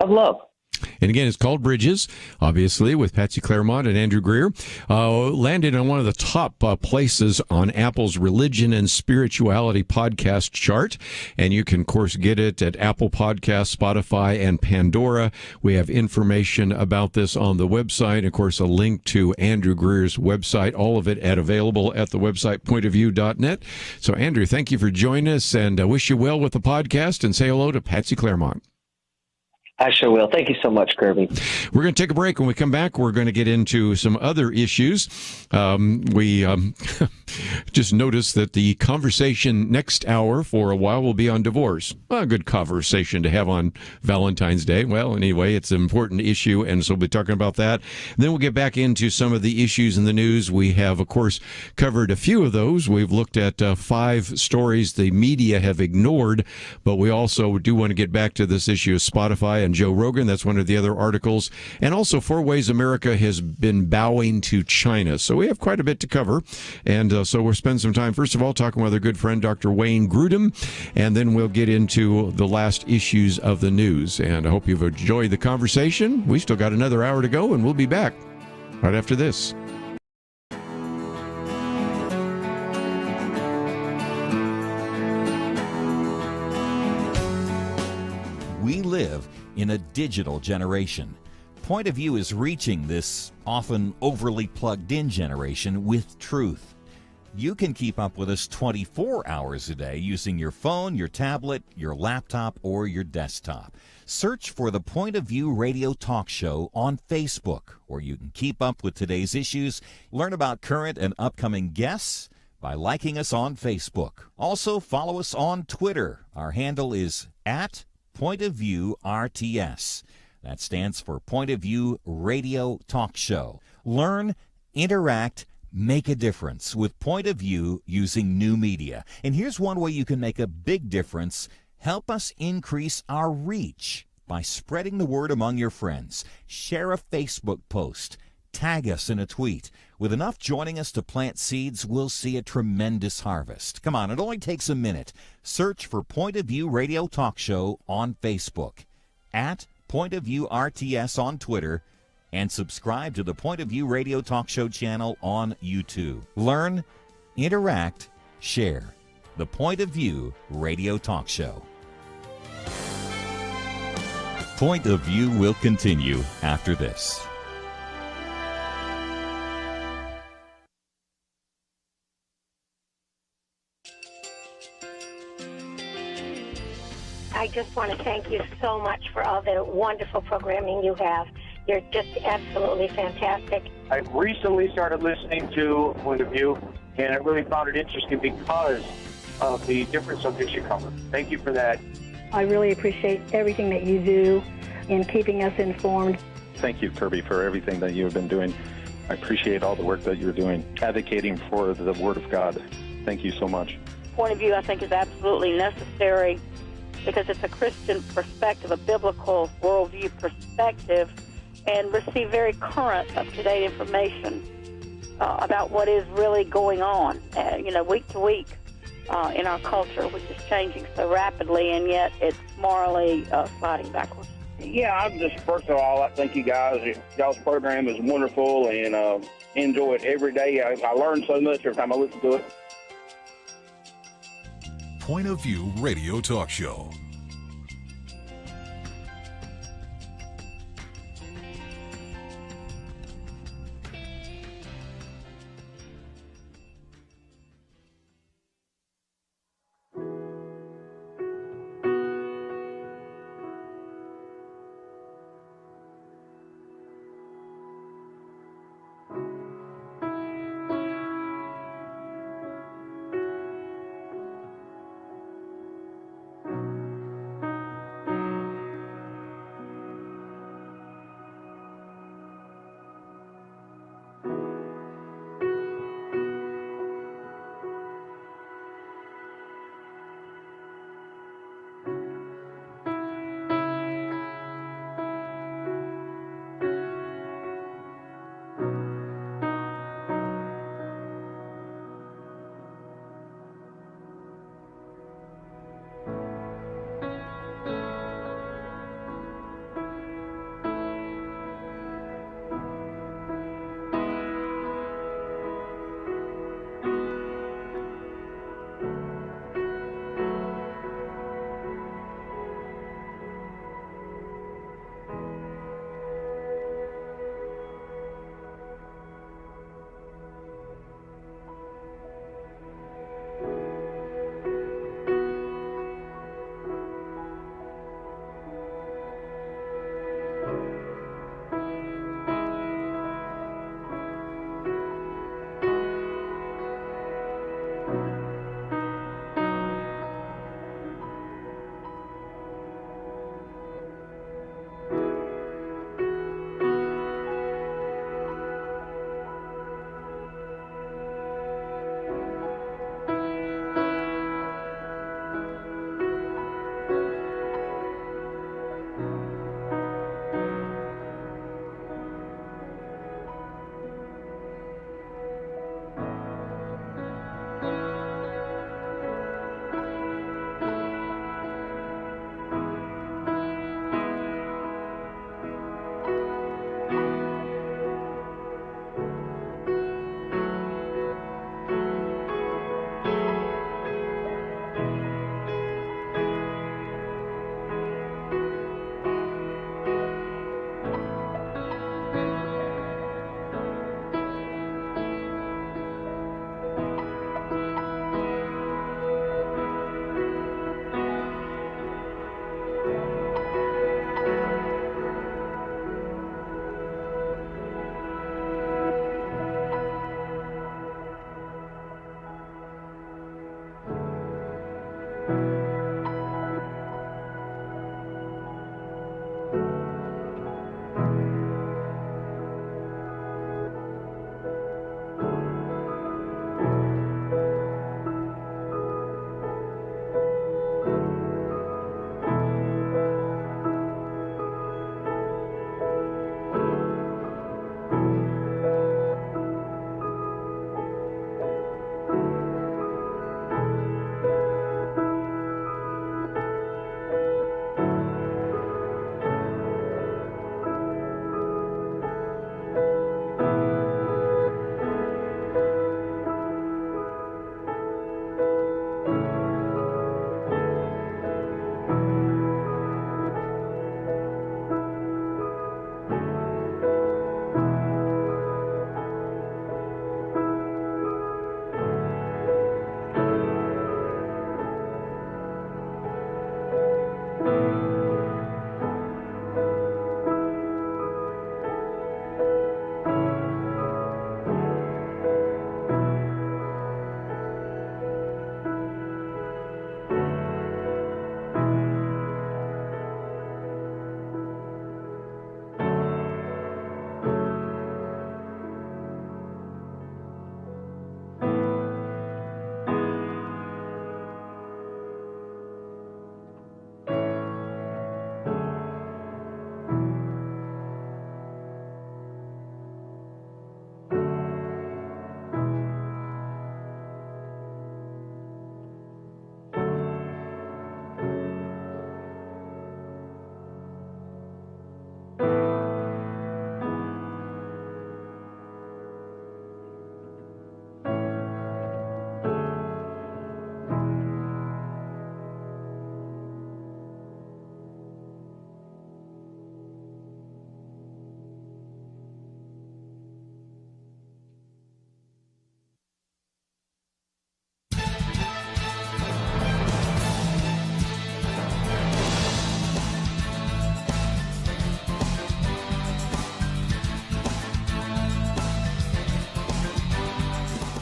love. And again, it's called Bridges, obviously, with Patsy Claremont and Andrew Greer. Landed on one of the top places on Apple's Religion and Spirituality podcast chart. And you can, of course, get it at Apple Podcasts, Spotify, and Pandora. We have information about this on the website. Of course, a link to Andrew Greer's website, all of it available at the website, pointofview.net. So, Andrew, thank you for joining us, and I wish you well with the podcast, and say hello to Patsy Claremont. I sure will. Thank you so much, Kerby. We're going to take a break. When we come back, we're going to get into some other issues. We just noticed that the conversation next hour for a while will be on divorce. A good conversation to have on Valentine's Day. Well, anyway, it's an important issue, and so we'll be talking about that. Then we'll get back into some of the issues in the news. We have, of course, covered a few of those. We've looked at 5 stories the media have ignored, but we also do want to get back to this issue of Spotify and Joe Rogan. That's one of the other articles. And also 4 ways America has been bowing to China. So we have quite a bit to cover. And so we'll spend some time, first of all, talking with our good friend, Dr. Wayne Grudem. And then we'll get into the last issues of the news. And I hope you've enjoyed the conversation. We still got another hour to go, and we'll be back right after this. We live in a digital generation. Point of View is reaching this often overly plugged-in generation with truth. You can keep up with us 24 hours a day using your phone, your tablet, your laptop, or your desktop. Search for the Point of View radio talk show on Facebook, where you can keep up with today's issues, learn about current and upcoming guests by liking us on Facebook. Also, follow us on Twitter. Our handle is @Point of View RTS. That stands for Point of View Radio Talk Show. Learn, interact, make a difference with Point of View using new media. And here's one way you can make a big difference. Help us increase our reach by spreading the word among your friends. Share a Facebook post. Tag us in a tweet. With enough joining us to plant seeds, we'll see a tremendous harvest. Come on, it only takes a minute. Search for Point of View Radio Talk Show on Facebook, @Point of View RTS on Twitter, and subscribe to the Point of View Radio Talk Show channel on YouTube. Learn, interact, share. The Point of View Radio Talk Show. Point of View will continue after this. I just want to thank you so much for all the wonderful programming you have. You're just absolutely fantastic. I recently started listening to Point of View, and I really found it interesting because of the different subjects you cover. Thank you for that. I really appreciate everything that you do in keeping us informed. Thank you, Kerby, for everything that you have been doing. I appreciate all the work that you're doing, advocating for the Word of God. Thank you so much. Point of view, I think, is absolutely necessary because it's a Christian perspective, a biblical worldview perspective, and receive very current, up-to-date information about what is really going on, week to week in our culture, which is changing so rapidly, and yet it's morally sliding backwards. Yeah, I'm just, first of all, I thank you guys. Y'all's program is wonderful, and enjoy it every day. I learn so much every time I listen to it. Point of View Radio Talk Show.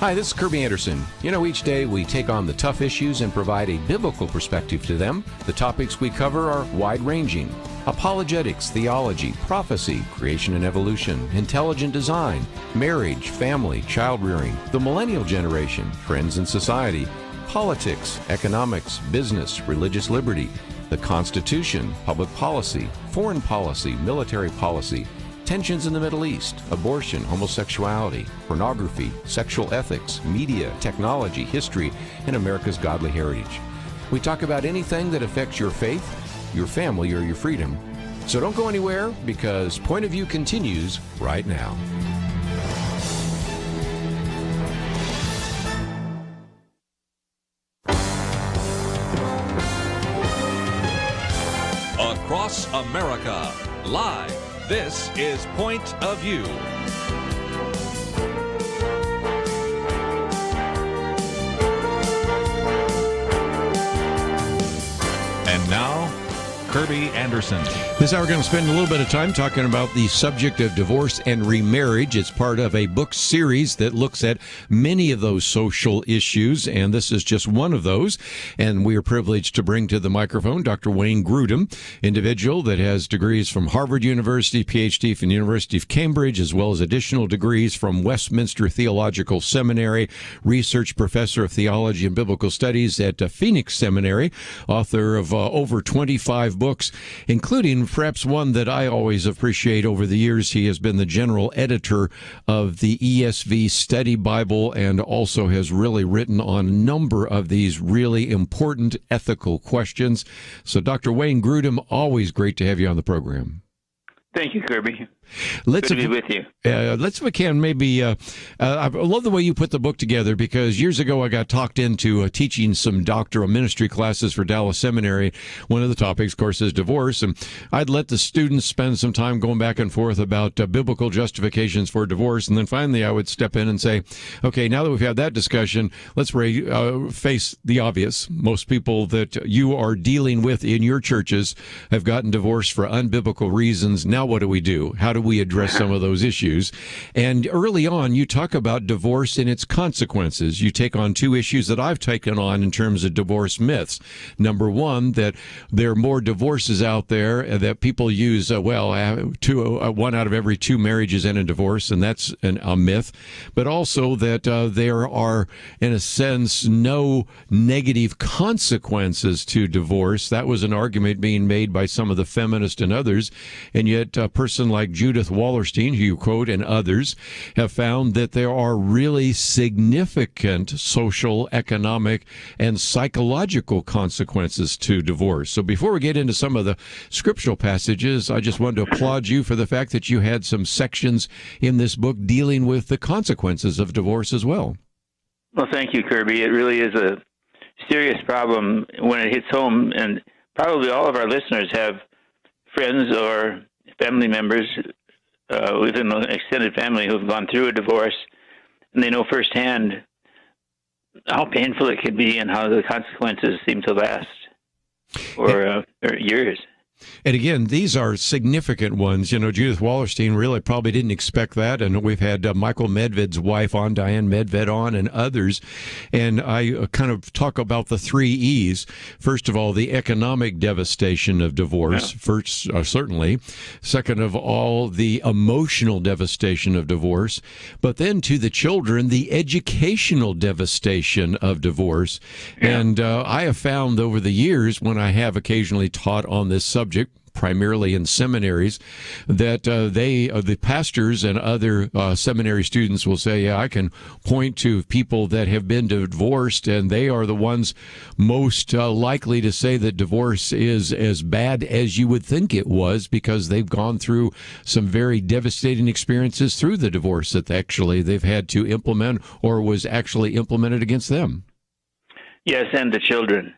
Hi, this is Kerby Anderson. You know, each day we take on the tough issues and provide a biblical perspective to them. The topics we cover are wide-ranging: apologetics, theology, prophecy, creation and evolution, intelligent design, marriage, family, child-rearing, the millennial generation, trends in society, politics, economics, business, religious liberty, the Constitution, public policy, foreign policy, military policy, tensions in the Middle East, abortion, homosexuality, pornography, sexual ethics, media, technology, history, and America's godly heritage. We talk about anything that affects your faith, your family, or your freedom. So don't go anywhere, because Point of View continues right now. Across America, live. This is Point of View. And now, Kerby Anderson. This hour we're going to spend a little bit of time talking about the subject of divorce and remarriage. It's part of a book series that looks at many of those social issues, and this is just one of those. And we are privileged to bring to the microphone Dr. Wayne Grudem, individual that has degrees from Harvard University, PhD from the University of Cambridge, as well as additional degrees from Westminster Theological Seminary, research professor of theology and biblical studies at Phoenix Seminary, author of over 25 books, including perhaps one that I always appreciate over the years. He has been the general editor of the ESV Study Bible and also has really written on a number of these really important ethical questions. So, Dr. Wayne Grudem, always great to have you on the program. Thank you, Kerby. Let's, Good to be with you. Let's, if we can, maybe, I love the way you put the book together, because years ago I got talked into teaching some doctoral ministry classes for Dallas Seminary. One of the topics, of course, is divorce, and I'd let the students spend some time going back and forth about biblical justifications for divorce, and then finally I would step in and say, okay, now that we've had that discussion, let's face the obvious. Most people that you are dealing with in your churches have gotten divorced for unbiblical reasons. Now what do we do? How do we address some of those issues? And early on, you talk about divorce and its consequences. You take on two issues that I've taken on in terms of divorce myths. Number one, that there are more divorces out there, that people use, one out of every two marriages end in divorce, and that's a myth. But also that there are, in a sense, no negative consequences to divorce. That was an argument being made by some of the feminists and others. And yet a person like Judith Wallerstein, who you quote, and others have found that there are really significant social, economic, and psychological consequences to divorce. So before we get into some of the scriptural passages, I just wanted to applaud you for the fact that you had some sections in this book dealing with the consequences of divorce as well. Well, thank you, Kerby. It really is a serious problem when it hits home, and probably all of our listeners have friends or family members within an extended family who have gone through a divorce, and they know firsthand how painful it can be and how the consequences seem to last for years. And again, these are significant ones. You know, Judith Wallerstein really probably didn't expect that. And we've had Michael Medved's wife on, Diane Medved on, and others. And I kind of talk about the 3 E's. First of all, the economic devastation of divorce, first, certainly. Second of all, the emotional devastation of divorce. But then to the children, the educational devastation of divorce. Yeah. And I have found over the years, when I have occasionally taught on this subject, primarily in seminaries, that the pastors and other seminary students will say, yeah, I can point to people that have been divorced, and they are the ones most likely to say that divorce is as bad as you would think it was, because they've gone through some very devastating experiences through the divorce that actually they've had to implement or was actually implemented against them. Yes, and the children.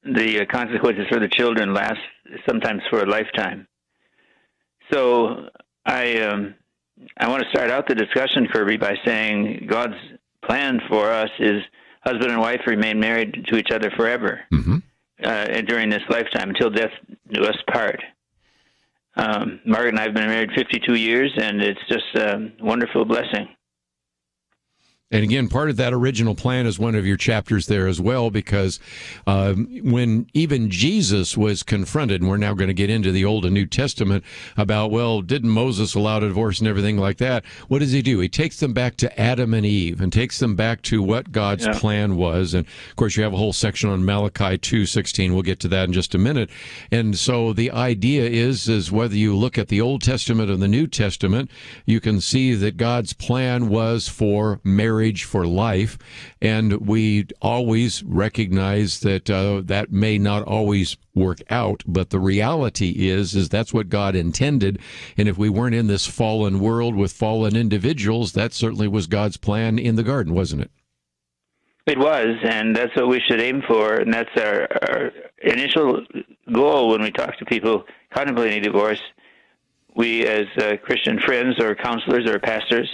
The consequences for the children last sometimes for a lifetime. So I want to start out the discussion, Kerby, by saying God's plan for us is husband and wife remain married to each other forever during this lifetime until death do us part. Margaret and I have been married 52 years, and it's just a wonderful blessing. And again, part of that original plan is one of your chapters there as well, because when even Jesus was confronted, and we're now going to get into the Old and New Testament about, well, didn't Moses allow divorce and everything like that? What does he do? He takes them back to Adam and Eve and takes them back to what God's plan was. And, of course, you have a whole section on Malachi 2:16. We'll get to that in just a minute. And so the idea is whether you look at the Old Testament and the New Testament, you can see that God's plan was for marriage, for life, and we always recognize that that may not always work out, but the reality is that's what God intended. And if we weren't in this fallen world with fallen individuals, that certainly was God's plan in the garden, wasn't it? It was, and that's what we should aim for, and that's our initial goal when we talk to people contemplating divorce. We, as Christian friends or counselors or pastors,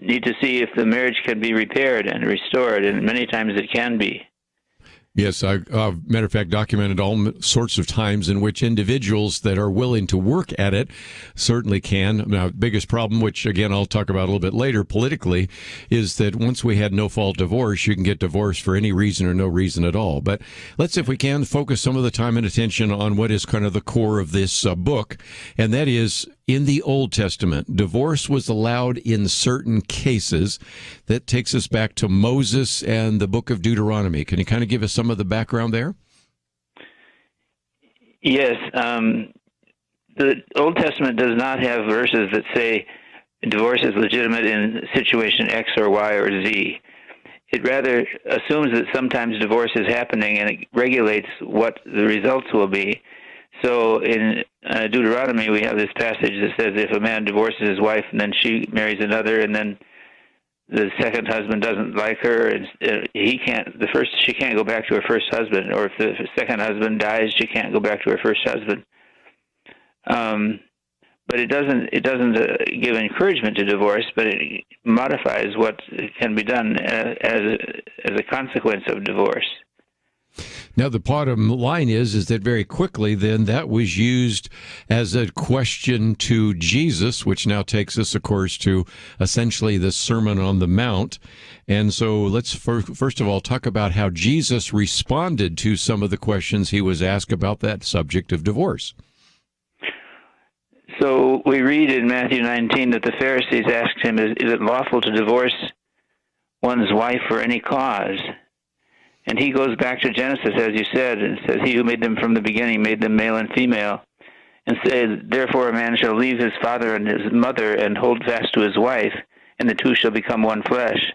need to see if the marriage can be repaired and restored, and many times it can be. Yes, matter of fact, documented all sorts of times in which individuals that are willing to work at it certainly can. Now, biggest problem, which again I'll talk about a little bit later politically, is that once we had no-fault divorce, you can get divorced for any reason or no reason at all. But let's, if we can, focus some of the time and attention on what is kind of the core of this book, and that is, in the Old Testament, divorce was allowed in certain cases. That takes us back to Moses and the book of Deuteronomy. Can you kind of give us some of the background there? Yes. The Old Testament does not have verses that say divorce is legitimate in situation X or Y or Z. It rather assumes that sometimes divorce is happening, and it regulates what the results will be. So in Deuteronomy, we have this passage that says if a man divorces his wife and then she marries another, and then the second husband doesn't like her, and she can't go back to her first husband, or if the second husband dies, she can't go back to her first husband. But it doesn't give encouragement to divorce, but it modifies what can be done as a consequence of divorce. Now, the bottom line is that very quickly then that was used as a question to Jesus, which now takes us, of course, to essentially the Sermon on the Mount. And so let's first of all talk about how Jesus responded to some of the questions he was asked about that subject of divorce. So we read in Matthew 19 that the Pharisees asked him, is it lawful to divorce one's wife for any cause? And he goes back to Genesis, as you said, and says, he who made them from the beginning made them male and female, and says, therefore a man shall leave his father and his mother and hold fast to his wife, and the two shall become one flesh.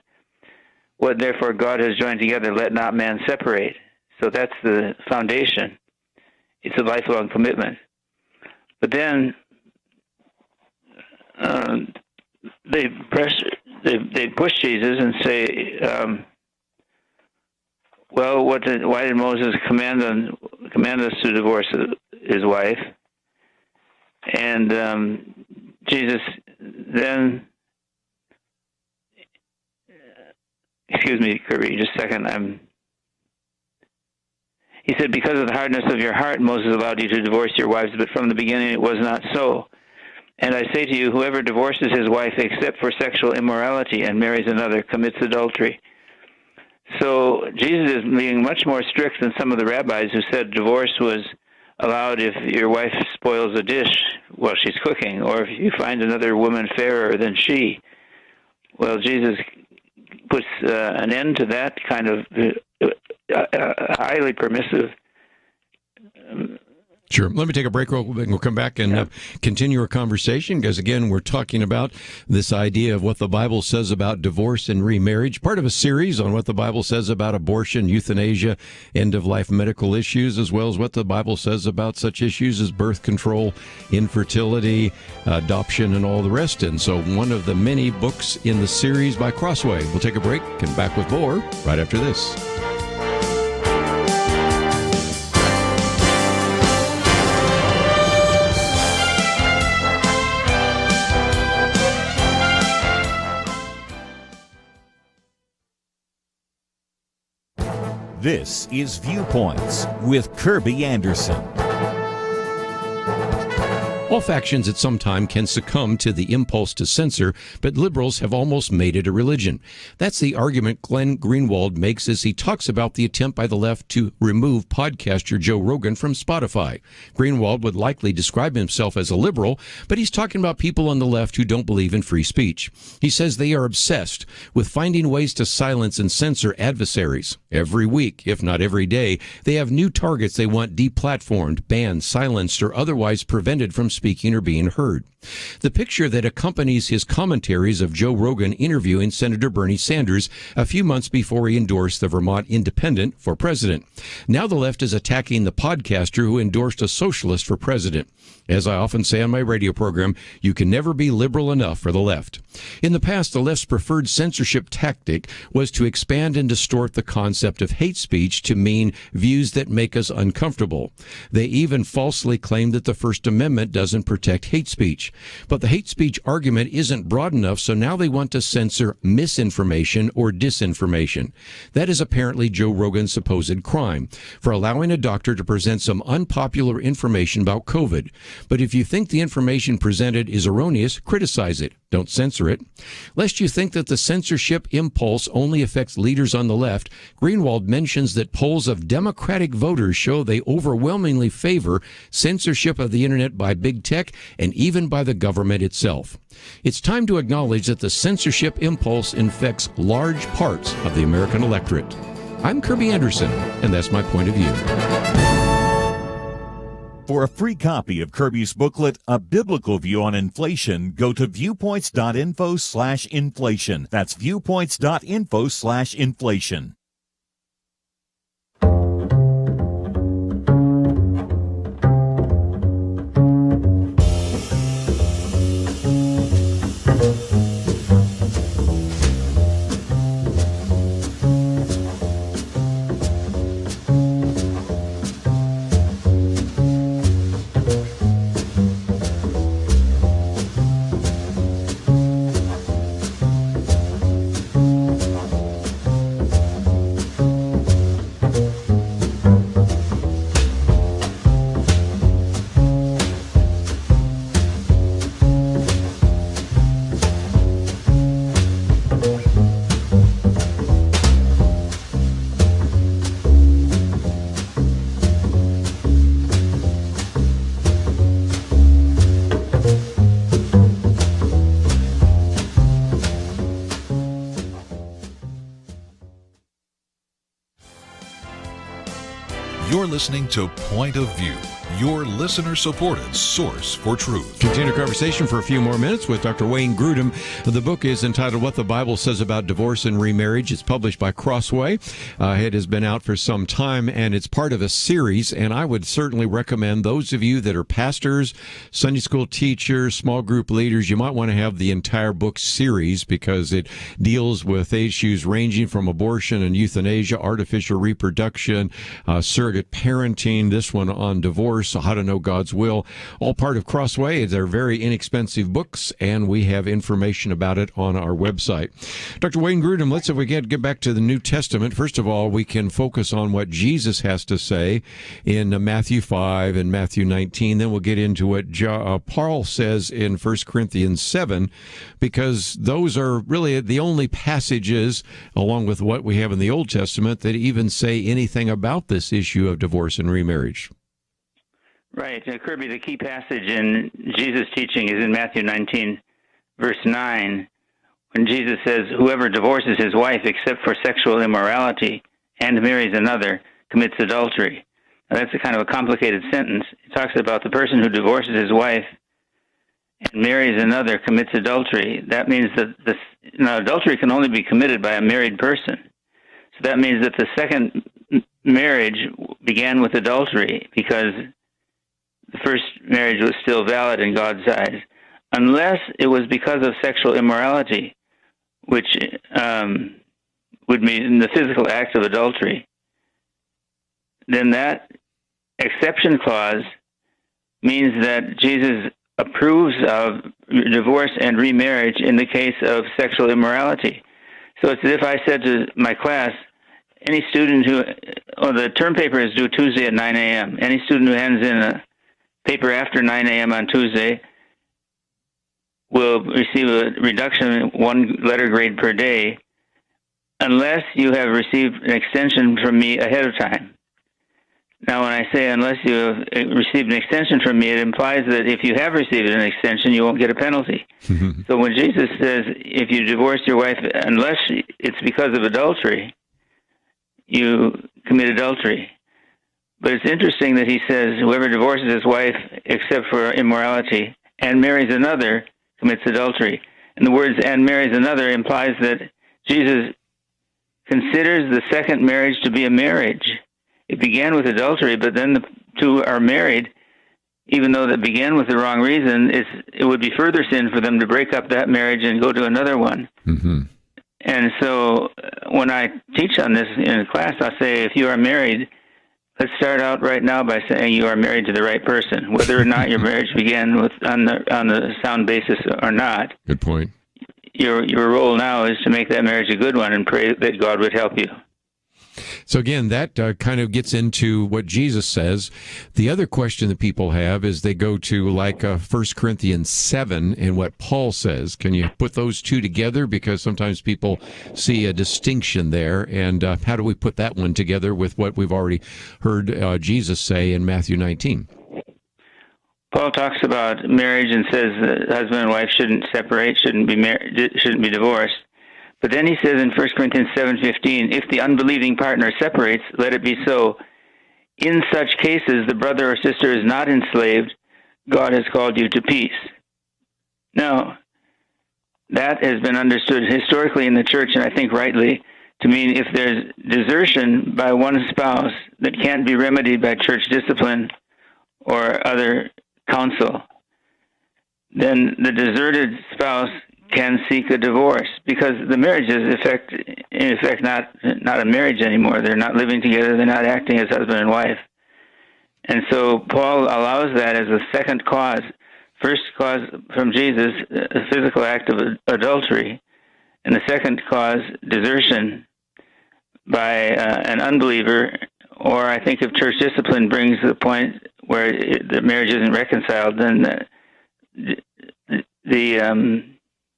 What therefore God has joined together, let not man separate. So that's the foundation. It's a lifelong commitment. But then they push Jesus and say, well, why did Moses command us to divorce his wife? And Jesus then, excuse me, Kerby, just a second. He said, because of the hardness of your heart, Moses allowed you to divorce your wives, but from the beginning it was not so. And I say to you, whoever divorces his wife except for sexual immorality and marries another commits adultery. So Jesus is being much more strict than some of the rabbis who said divorce was allowed if your wife spoils a dish while she's cooking, or if you find another woman fairer than she. Well, Jesus puts an end to that kind of highly permissive. Sure. Let me take a break real quick, and we'll come back and continue our conversation, because, again, we're talking about this idea of what the Bible says about divorce and remarriage, part of a series on what the Bible says about abortion, euthanasia, end-of-life medical issues, as well as what the Bible says about such issues as birth control, infertility, adoption, and all the rest. And so one of the many books in the series by Crossway. We'll take a break and back with more right after this. This is Viewpoints with Kerby Anderson. All factions at some time can succumb to the impulse to censor, but liberals have almost made it a religion. That's the argument Glenn Greenwald makes as he talks about the attempt by the left to remove podcaster Joe Rogan from Spotify. Greenwald would likely describe himself as a liberal, but he's talking about people on the left who don't believe in free speech. He says they are obsessed with finding ways to silence and censor adversaries. Every week, if not every day, they have new targets they want deplatformed, banned, silenced, or otherwise prevented from speaking or being heard. The picture that accompanies his commentaries of Joe Rogan interviewing Senator Bernie Sanders a few months before he endorsed the Vermont Independent for president. Now the left is attacking the podcaster who endorsed a socialist for president. As I often say on my radio program, you can never be liberal enough for the left. In the past, the left's preferred censorship tactic was to expand and distort the concept of hate speech to mean views that make us uncomfortable. They even falsely claim that the First Amendment doesn't protect hate speech. But the hate speech argument isn't broad enough, so now they want to censor misinformation or disinformation. That is apparently Joe Rogan's supposed crime, for allowing a doctor to present some unpopular information about COVID. But if you think the information presented is erroneous, criticize it. Don't censor it. Lest you think that the censorship impulse only affects leaders on the left, Greenwald mentions that polls of Democratic voters show they overwhelmingly favor censorship of the internet by big tech and even by the government itself. It's time to acknowledge that the censorship impulse infects large parts of the American electorate. I'm Kerby Anderson, and that's my point of view. For a free copy of Kerby's booklet, A Biblical View on Inflation, go to viewpoints.info/inflation. That's viewpoints.info/inflation. You're listening to Point of View, your listener-supported source for truth. Continue conversation for a few more minutes with Dr. Wayne Grudem. The book is entitled What the Bible Says About Divorce and Remarriage. It's published by Crossway. It has been out for some time, and it's part of a series, and I would certainly recommend those of you that are pastors, Sunday school teachers, small group leaders, you might want to have the entire book series because it deals with issues ranging from abortion and euthanasia, artificial reproduction, surrogate parenting, this one on divorce, How to Know God's Will, all part of Crossway. They're very inexpensive books, and we have information about it on our website. Dr. Wayne Grudem, let's, if we get back to the New Testament, first of all, we can focus on what Jesus has to say in Matthew 5 and Matthew 19. Then we'll get into what Paul says in 1 Corinthians 7, because those are really the only passages, along with what we have in the Old Testament, that even say anything about this issue of divorce and remarriage. Right. Kerby, the key passage in Jesus' teaching is in Matthew 19, verse 9, when Jesus says, whoever divorces his wife except for sexual immorality and marries another commits adultery. Now, that's a kind of a complicated sentence. It talks about the person who divorces his wife and marries another commits adultery. That means that adultery can only be committed by a married person. So that means that the second marriage began with adultery because the first marriage was still valid in God's eyes, unless it was because of sexual immorality, which would mean the physical act of adultery. Then that exception clause means that Jesus approves of divorce and remarriage in the case of sexual immorality. So it's as if I said to my class, any student the term paper is due Tuesday at 9 a.m. Any student who hands in paper after 9 a.m. on Tuesday will receive a reduction in 1 letter grade per day unless you have received an extension from me ahead of time. Now, when I say unless you have received an extension from me, it implies that if you have received an extension, you won't get a penalty. So when Jesus says, if you divorce your wife, unless it's because of adultery, you commit adultery. But it's interesting that he says, whoever divorces his wife except for immorality and marries another commits adultery. And the words "and marries another" implies that Jesus considers the second marriage to be a marriage. It began with adultery, but then the two are married. Even though that began with the wrong reason, it would be further sin for them to break up that marriage and go to another one. And so when I teach on this in class, I say, if you are married, let's start out right now by saying you are married to the right person, whether or not your marriage began on the sound basis or not. Good point. Your role now is to make that marriage a good one and pray that God would help you. So again, that kind of gets into what Jesus says. The other question that people have is they go to like 1 Corinthians 7 and what Paul says. Can you put those two together? Because sometimes people see a distinction there. And how do we put that one together with what we've already heard Jesus say in Matthew 19? Paul talks about marriage and says that husband and wife shouldn't separate, shouldn't be divorced. But then he says in 1 Corinthians 7:15, if the unbelieving partner separates, let it be so. In such cases, the brother or sister is not enslaved. God has called you to peace. Now, that has been understood historically in the church, and I think rightly, to mean if there's desertion by one spouse that can't be remedied by church discipline or other counsel, then the deserted spouse can seek a divorce, because the marriage is in effect not a marriage anymore. They're not living together. They're not acting as husband and wife. And so Paul allows that as a second cause. First cause from Jesus, a physical act of adultery, and the second cause, desertion by an unbeliever, or I think if church discipline brings to the point where the marriage isn't reconciled, then the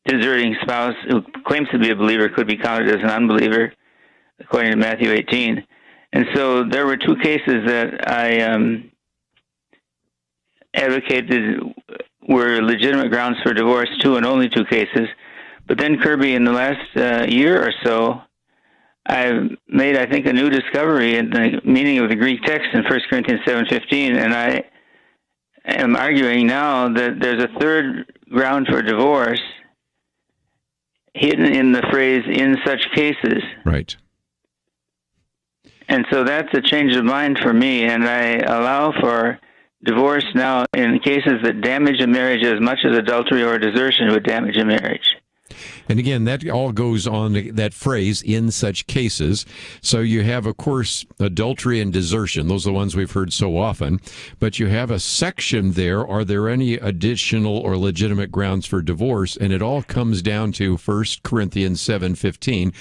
deserting spouse who claims to be a believer could be counted as an unbeliever, according to Matthew 18. And so there were two cases that I advocated were legitimate grounds for divorce, two and only two cases. But then, Kerby, in the last year or so, I've made, I think, a new discovery in the meaning of the Greek text in 1 Corinthians 7:15, and I am arguing now that there's a third ground for divorce hidden in the phrase "in such cases." Right. And so that's a change of mind for me, and I allow for divorce now in cases that damage a marriage as much as adultery or desertion would damage a marriage. And again, that all goes on that phrase, in such cases. So you have, of course, adultery and desertion. Those are the ones we've heard so often. But you have a section there. Are there any additional or legitimate grounds for divorce? And it all comes down to 1 Corinthians 7:15.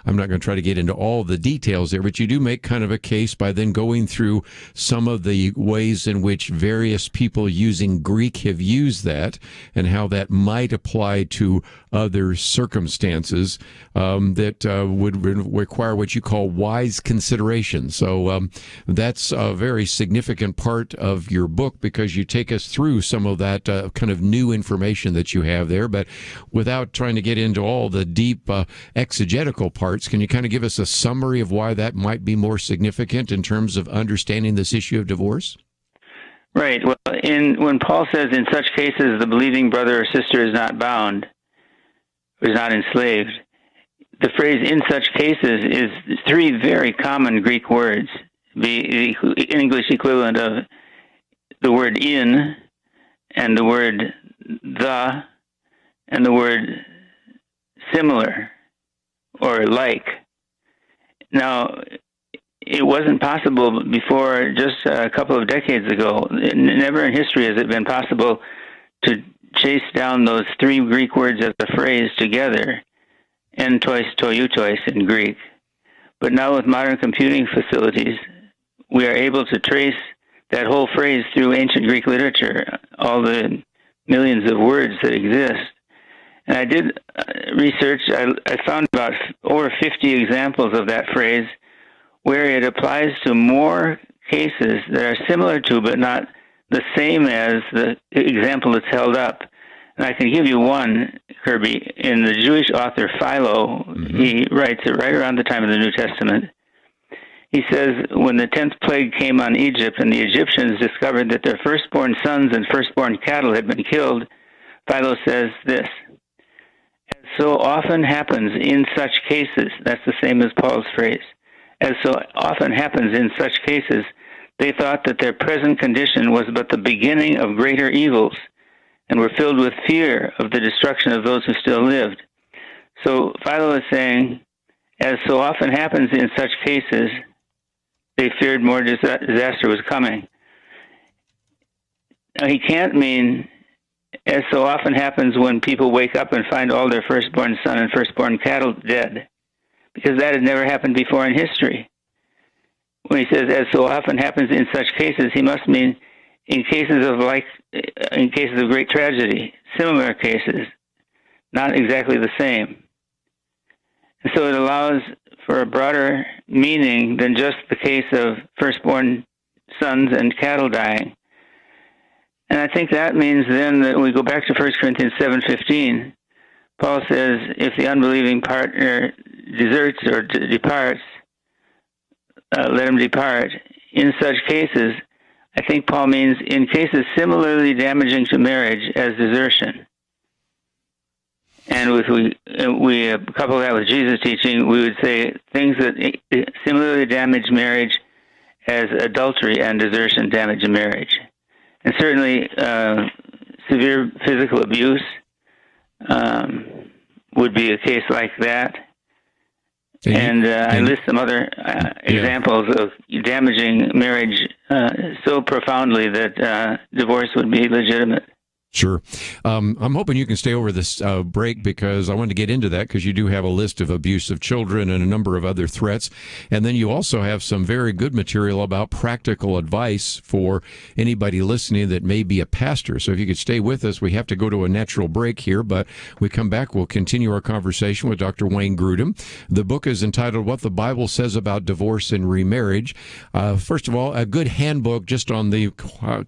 I'm not going to try to get into all the details there, but you do make kind of a case by then going through some of the ways in which various people using Greek have used that and how that might apply to other circumstances that would require what you call wise consideration. So that's a very significant part of your book, because you take us through some of that kind of new information that you have there. But without trying to get into all the deep exegetical parts, can you kind of give us a summary of why that might be more significant in terms of understanding this issue of divorce? Right. Well, when Paul says, in such cases, the believing brother or sister is not bound, is not enslaved, the phrase "in such cases" is three very common Greek words, the English equivalent of the word "in" and the word "the" and the word "similar" or "like." Now, it wasn't possible before just a couple of decades ago. Never in history has it been possible to chase down those three Greek words of the phrase together, en tois toiutois in Greek. But now with modern computing facilities, we are able to trace that whole phrase through ancient Greek literature, all the millions of words that exist. And I did research. I found about over 50 examples of that phrase where it applies to more cases that are similar to but not the same as the example that's held up. And I can give you one, Kerby. In the Jewish author Philo, he writes it right around the time of the New Testament. He says, when the 10th plague came on Egypt and the Egyptians discovered that their firstborn sons and firstborn cattle had been killed, Philo says this: as so often happens in such cases, that's the same as Paul's phrase, as so often happens in such cases, they thought that their present condition was but the beginning of greater evils, and were filled with fear of the destruction of those who still lived. So Philo is saying, as so often happens in such cases, they feared more disaster was coming. Now, he can't mean, as so often happens when people wake up and find all their firstborn son and firstborn cattle dead, because that had never happened before in history. When he says, as so often happens in such cases, he must mean in cases of great tragedy, similar cases, not exactly the same. And so it allows for a broader meaning than just the case of firstborn sons and cattle dying. And I think that means then that when we go back to 1 Corinthians 7:15, Paul says, if the unbelieving partner deserts or departs, let him depart. In such cases, I think Paul means in cases similarly damaging to marriage as desertion. And if we couple that with Jesus' teaching, we would say things that similarly damage marriage as adultery and desertion damage a marriage. And certainly severe physical abuse would be a case like that. And I list some other examples of damaging marriage so profoundly that divorce would be legitimate. Sure. I'm hoping you can stay over this break, because I wanted to get into that, because you do have a list of abuse of children and a number of other threats. And then you also have some very good material about practical advice for anybody listening that may be a pastor. So if you could stay with us, we have to go to a natural break here, but we come back, we'll continue our conversation with Dr. Wayne Grudem. The book is entitled What the Bible Says About Divorce and Remarriage. First of all, a good handbook just on the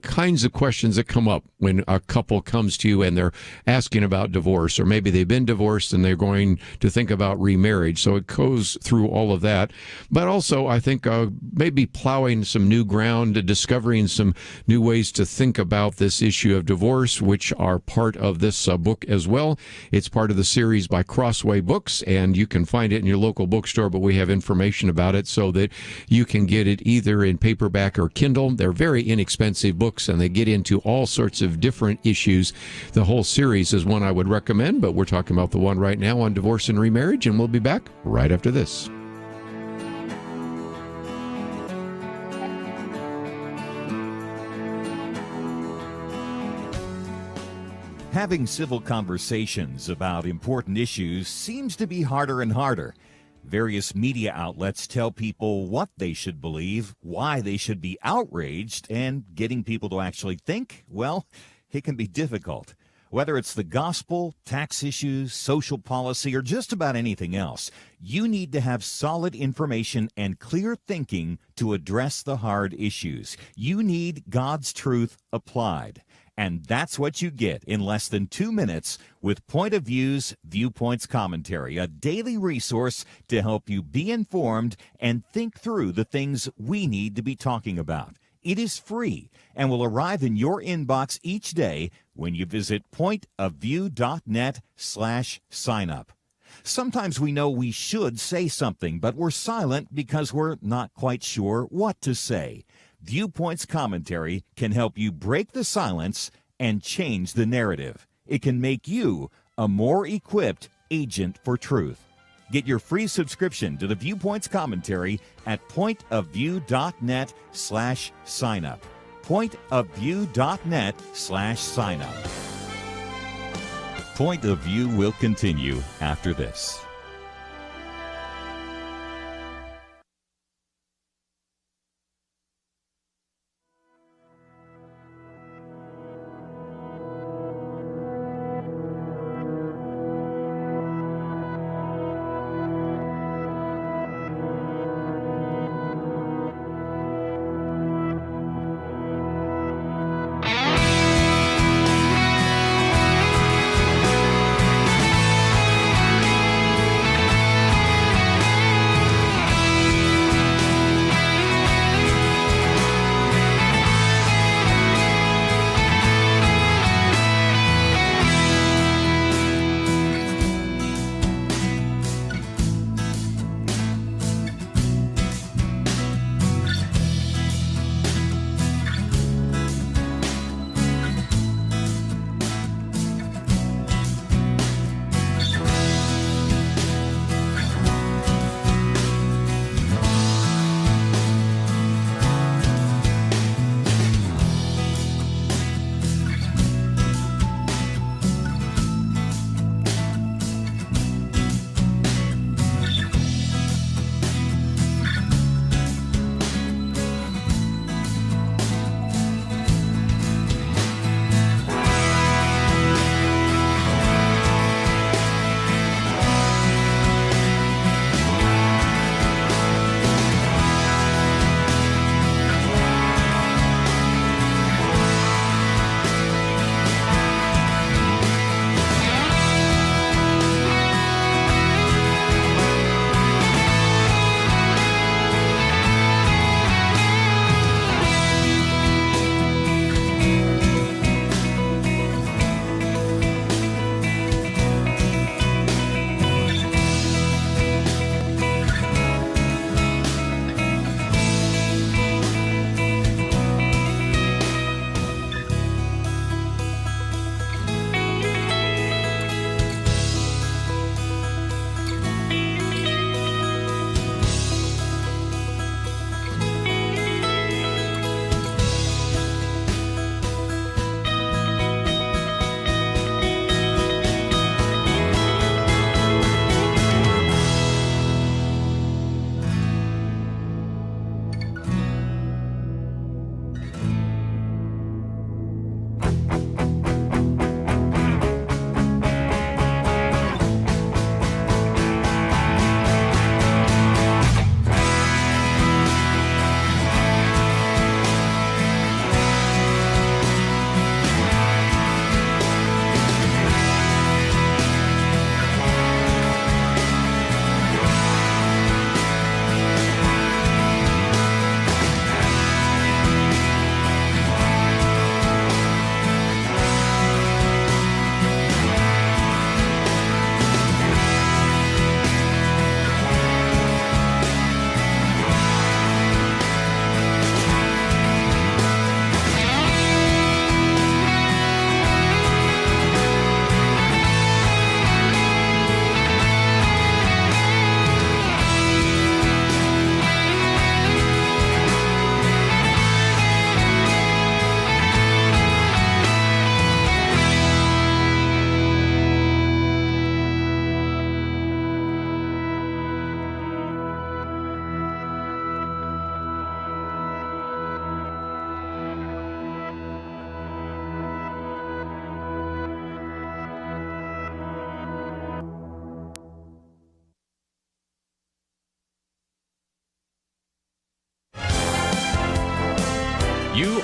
kinds of questions that come up when a couple comes to you and they're asking about divorce, or maybe they've been divorced and they're going to think about remarriage. So it goes through all of that. But also, I think maybe plowing some new ground, discovering some new ways to think about this issue of divorce, which are part of this book as well. It's part of the series by Crossway Books, and you can find it in your local bookstore, but we have information about it so that you can get it either in paperback or Kindle. They're very inexpensive books, and they get into all sorts of different issues. The whole series is one I would recommend, but we're talking about the one right now on divorce and remarriage, and we'll be back right after this. Having civil conversations about important issues seems to be harder and harder. Various media outlets tell people what they should believe, why they should be outraged, and getting people to actually think, well, it can be difficult. Whether it's the gospel, tax issues, social policy, or just about anything else, you need to have solid information and clear thinking to address the hard issues. You need God's truth applied. And that's what you get in less than 2 minutes with Point of View's Viewpoints Commentary, a daily resource to help you be informed and think through the things we need to be talking about. It is free and will arrive in your inbox each day when you visit pointofview.net/signup. Sometimes we know we should say something, but we're silent because we're not quite sure what to say. Viewpoints Commentary can help you break the silence and change the narrative. It can make you a more equipped agent for truth. Get your free subscription to the Viewpoints Commentary at pointofview.net/signup. pointofview.net/signup. Point of View will continue after this.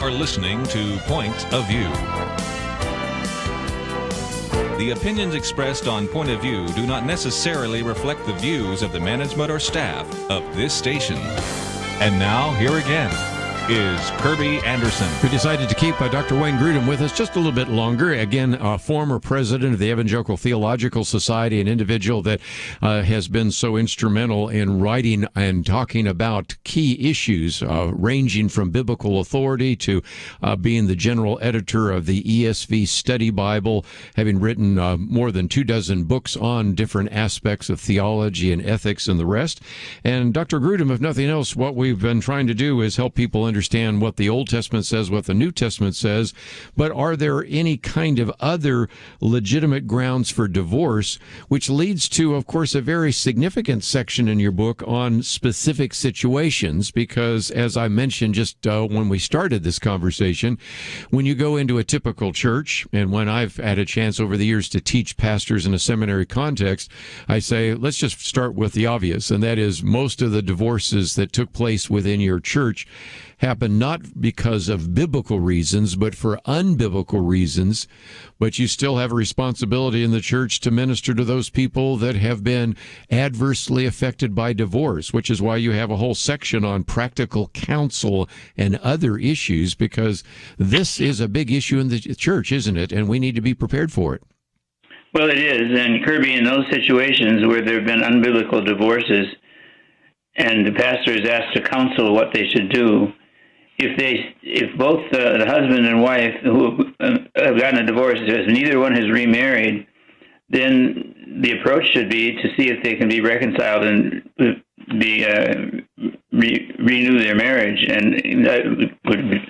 are listening to Point of View. The opinions expressed on Point of View do not necessarily reflect the views of the management or staff of this station. And now, here again is Kerby Anderson. We decided to keep Dr. Wayne Grudem with us just a little bit longer. Again, former president of the Evangelical Theological Society, an individual that has been so instrumental in writing and talking about key issues, ranging from biblical authority to being the general editor of the ESV Study Bible, having written more than 24 books on different aspects of theology and ethics and the rest. And Dr. Grudem, if nothing else, what we've been trying to do is help people understand what the Old Testament says, what the New Testament says, but are there any kind of other legitimate grounds for divorce, which leads to, of course, a very significant section in your book on specific situations, because as I mentioned just when we started this conversation, when you go into a typical church, and when I've had a chance over the years to teach pastors in a seminary context, I say, let's just start with the obvious, and that is most of the divorces that took place within your church happen not because of biblical reasons, but for unbiblical reasons. But you still have a responsibility in the church to minister to those people that have been adversely affected by divorce, which is why you have a whole section on practical counsel and other issues, because this is a big issue in the church, isn't it? And we need to be prepared for it. Well, it is. And Kerby, in those situations where there have been unbiblical divorces and the pastor is asked to counsel what they should do, if both the husband and wife who have gotten a divorce, if neither one has remarried, then the approach should be to see if they can be reconciled and renew their marriage, and that would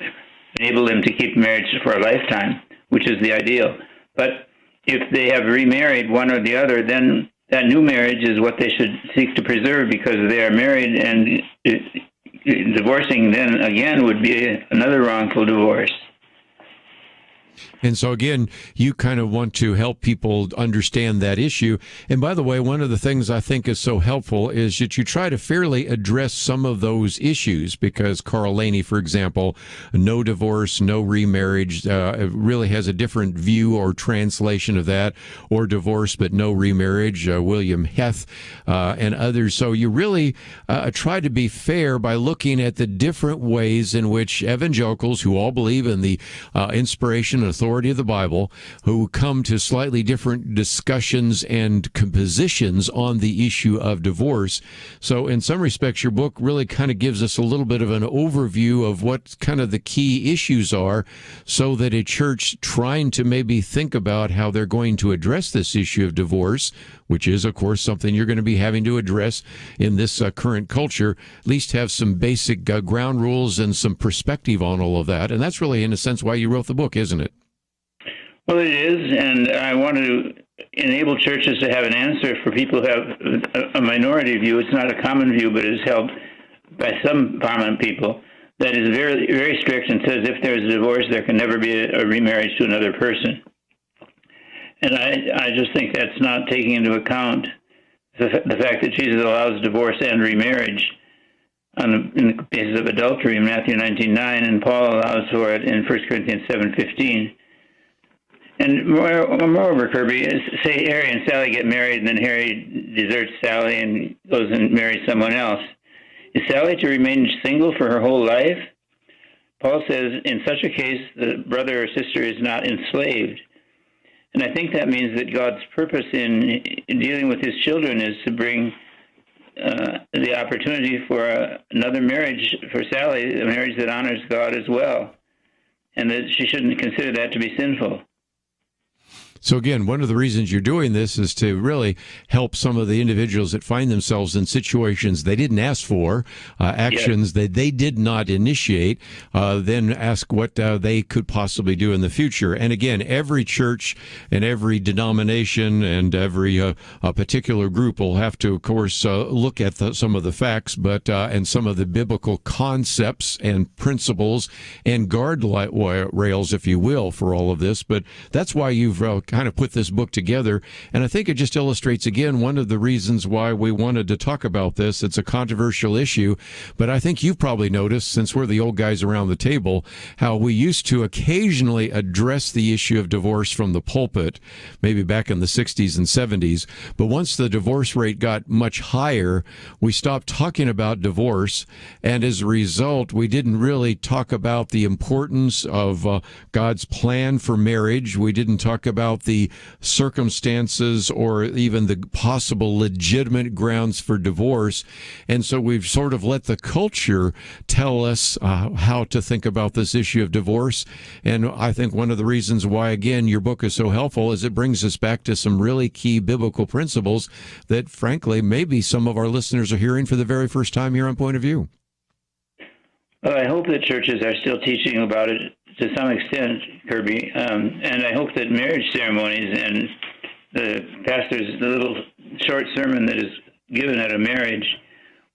enable them to keep marriage for a lifetime, which is the ideal. But if they have remarried one or the other, then that new marriage is what they should seek to preserve, because they are married, and divorcing then again would be another wrongful divorce. And so, again, you kind of want to help people understand that issue. And by the way, one of the things I think is so helpful is that you try to fairly address some of those issues, because Carl Laney, for example, no divorce, no remarriage, really has a different view or translation of that, or divorce but no remarriage, William Heth and others. So you really try to be fair by looking at the different ways in which evangelicals, who all believe in the inspiration and authority of the Bible, who come to slightly different discussions and positions on the issue of divorce. So in some respects, your book really kind of gives us a little bit of an overview of what kind of the key issues are, so that a church trying to maybe think about how they're going to address this issue of divorce, which is, of course, something you're going to be having to address in this current culture, at least have some basic ground rules and some perspective on all of that. And that's really, in a sense, why you wrote the book, isn't it? Well, it is, and I want to enable churches to have an answer for people who have a minority view. It's not a common view, but it is held by some prominent people that is very, very strict and says if there's a divorce, there can never be a remarriage to another person. And I just think that's not taking into account the fact that Jesus allows divorce and remarriage in the cases of adultery in Matthew 19:9, and Paul allows for it in 1 Corinthians 7:15. And moreover, Kerby, say Harry and Sally get married, and then Harry deserts Sally and goes and marries someone else. Is Sally to remain single for her whole life? Paul says, in such a case, the brother or sister is not enslaved. And I think that means that God's purpose in dealing with his children is to bring the opportunity for another marriage for Sally, a marriage that honors God as well, and that she shouldn't consider that to be sinful. So again, one of the reasons you're doing this is to really help some of the individuals that find themselves in situations they didn't ask for, actions that they did not initiate, then ask what they could possibly do in the future. And again, every church and every denomination and every particular group will have to, of course, look at some of the facts, but and some of the biblical concepts and principles and guardrails, if you will, for all of this. But that's why you've kind of put this book together, and I think it just illustrates, again, one of the reasons why we wanted to talk about this. It's a controversial issue, but I think you've probably noticed, since we're the old guys around the table, how we used to occasionally address the issue of divorce from the pulpit, maybe back in the 60s and 70s, but once the divorce rate got much higher, we stopped talking about divorce, and as a result, we didn't really talk about the importance of God's plan for marriage. We didn't talk about the circumstances or even the possible legitimate grounds for divorce. And so we've sort of let the culture tell us how to think about this issue of divorce. And I think one of the reasons why, again, your book is so helpful is it brings us back to some really key biblical principles that, frankly, maybe some of our listeners are hearing for the very first time here on Point of View. Well, I hope that churches are still teaching about it to some extent, Kerby, and I hope that marriage ceremonies and the pastor's little short sermon that is given at a marriage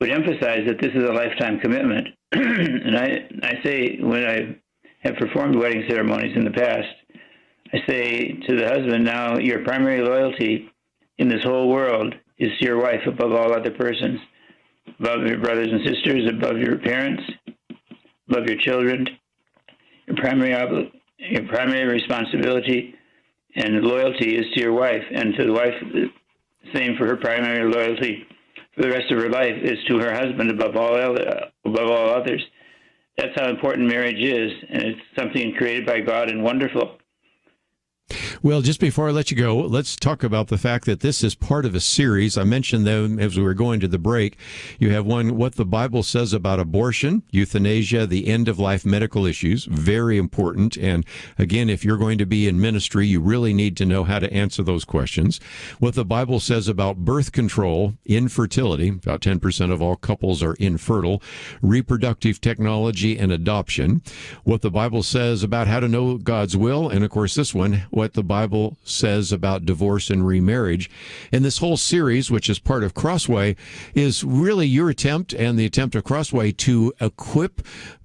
would emphasize that this is a lifetime commitment. And I say, when I have performed wedding ceremonies in the past, I say to the husband, now your primary loyalty in this whole world is to your wife above all other persons, above your brothers and sisters, above your parents, above your children. Your primary responsibility and loyalty is to your wife, and to the wife, the same for her primary loyalty for the rest of her life is to her husband above all others. That's how important marriage is, and it's something created by God and wonderful. Well, just before I let you go, let's talk about the fact that this is part of a series. I mentioned them as we were going to the break. You have one, What the Bible Says About Abortion, Euthanasia, the End-of-Life Medical Issues, very important. And again, if you're going to be in ministry, you really need to know how to answer those questions. What the Bible Says About Birth Control, Infertility, about 10% of all couples are infertile, Reproductive Technology and Adoption, What the Bible Says About How to Know God's Will, and of course this one, What the Bible Says About Divorce and Remarriage. And this whole series, which is part of Crossway, is really your attempt and the attempt of Crossway to equip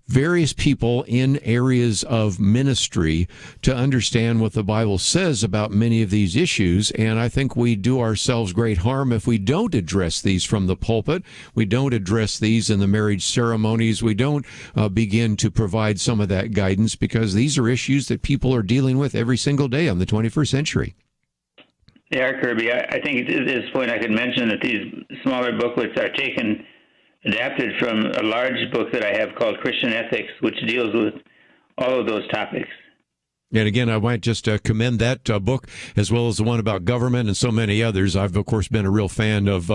various people in areas of ministry to understand what the Bible says about many of these issues. And I think we do ourselves great harm if we don't address these from the pulpit. We don't address these in the marriage ceremonies. We don't begin to provide some of that guidance, because these are issues that people are dealing with every single day on the 21st century. They are, Kerby. I think at this point I could mention that these smaller booklets are adapted from a large book that I have called Christian Ethics, which deals with all of those topics. And again, I might just commend that book, as well as the one about government and so many others. I've, of course, been a real fan of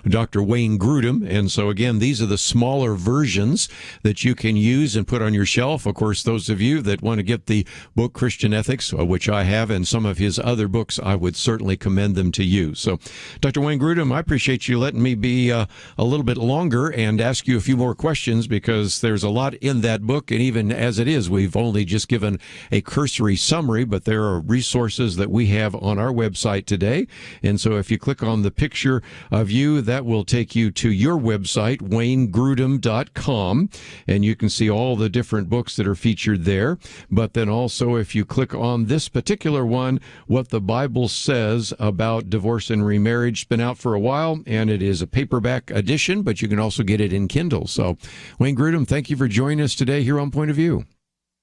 Dr. Wayne Grudem. And so, again, these are the smaller versions that you can use and put on your shelf. Of course, those of you that want to get the book Christian Ethics, which I have, and some of his other books, I would certainly commend them to you. So, Dr. Wayne Grudem, I appreciate you letting me be a little bit longer and ask you a few more questions, because there's a lot in that book. And even as it is, we've only just given a cursory summary, but there are resources that we have on our website today. And so if you click on the picture of you, that will take you to your website, waynegrudem.com, and you can see all the different books that are featured there. But then also, if you click on this particular one, What the Bible Says About Divorce and Remarriage, it's been out for a while, and it is a paperback edition, but you can also get it in Kindle. So, Wayne Grudem, thank you for joining us today here on Point of View.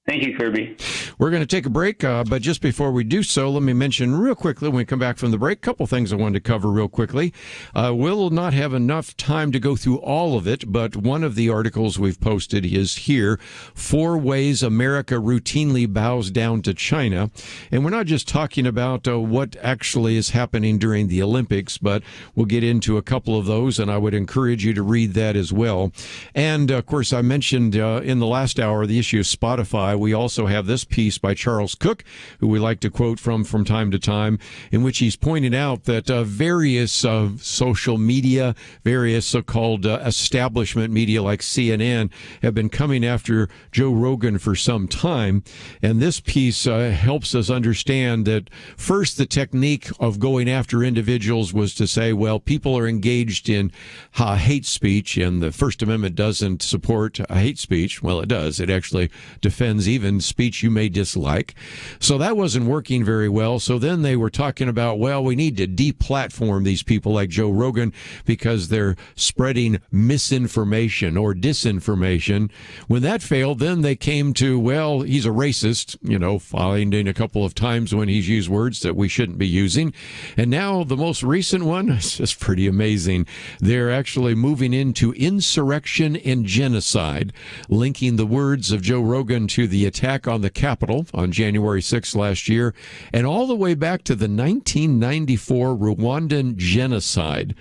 Thank you, Kerby. We're going to take a break, but just before we do so, let me mention real quickly, when we come back from the break, a couple things I wanted to cover real quickly. We'll not have enough time to go through all of it, but one of the articles we've posted is here, 4 Ways America Routinely Bows Down to China. And we're not just talking about what actually is happening during the Olympics, but we'll get into a couple of those, and I would encourage you to read that as well. And, of course, I mentioned in the last hour the issue of Spotify. We also have this piece by Charles Cook, who we like to quote from time to time, in which he's pointed out that various social media, various so-called establishment media like CNN have been coming after Joe Rogan for some time. And this piece helps us understand that first, the technique of going after individuals was to say, well, people are engaged in hate speech, and the First Amendment doesn't support hate speech. Well, it does. It actually defends opinions, even speech you may dislike. So that wasn't working very well. So then they were talking about, well, we need to deplatform these people like Joe Rogan because they're spreading misinformation or disinformation. When that failed, then they came to, well, he's a racist, finding a couple of times when he's used words that we shouldn't be using. And now the most recent one is just pretty amazing. They're actually moving into insurrection and genocide, linking the words of Joe Rogan to the attack on the Capitol on January 6th last year, and all the way back to the 1994 Rwandan genocide.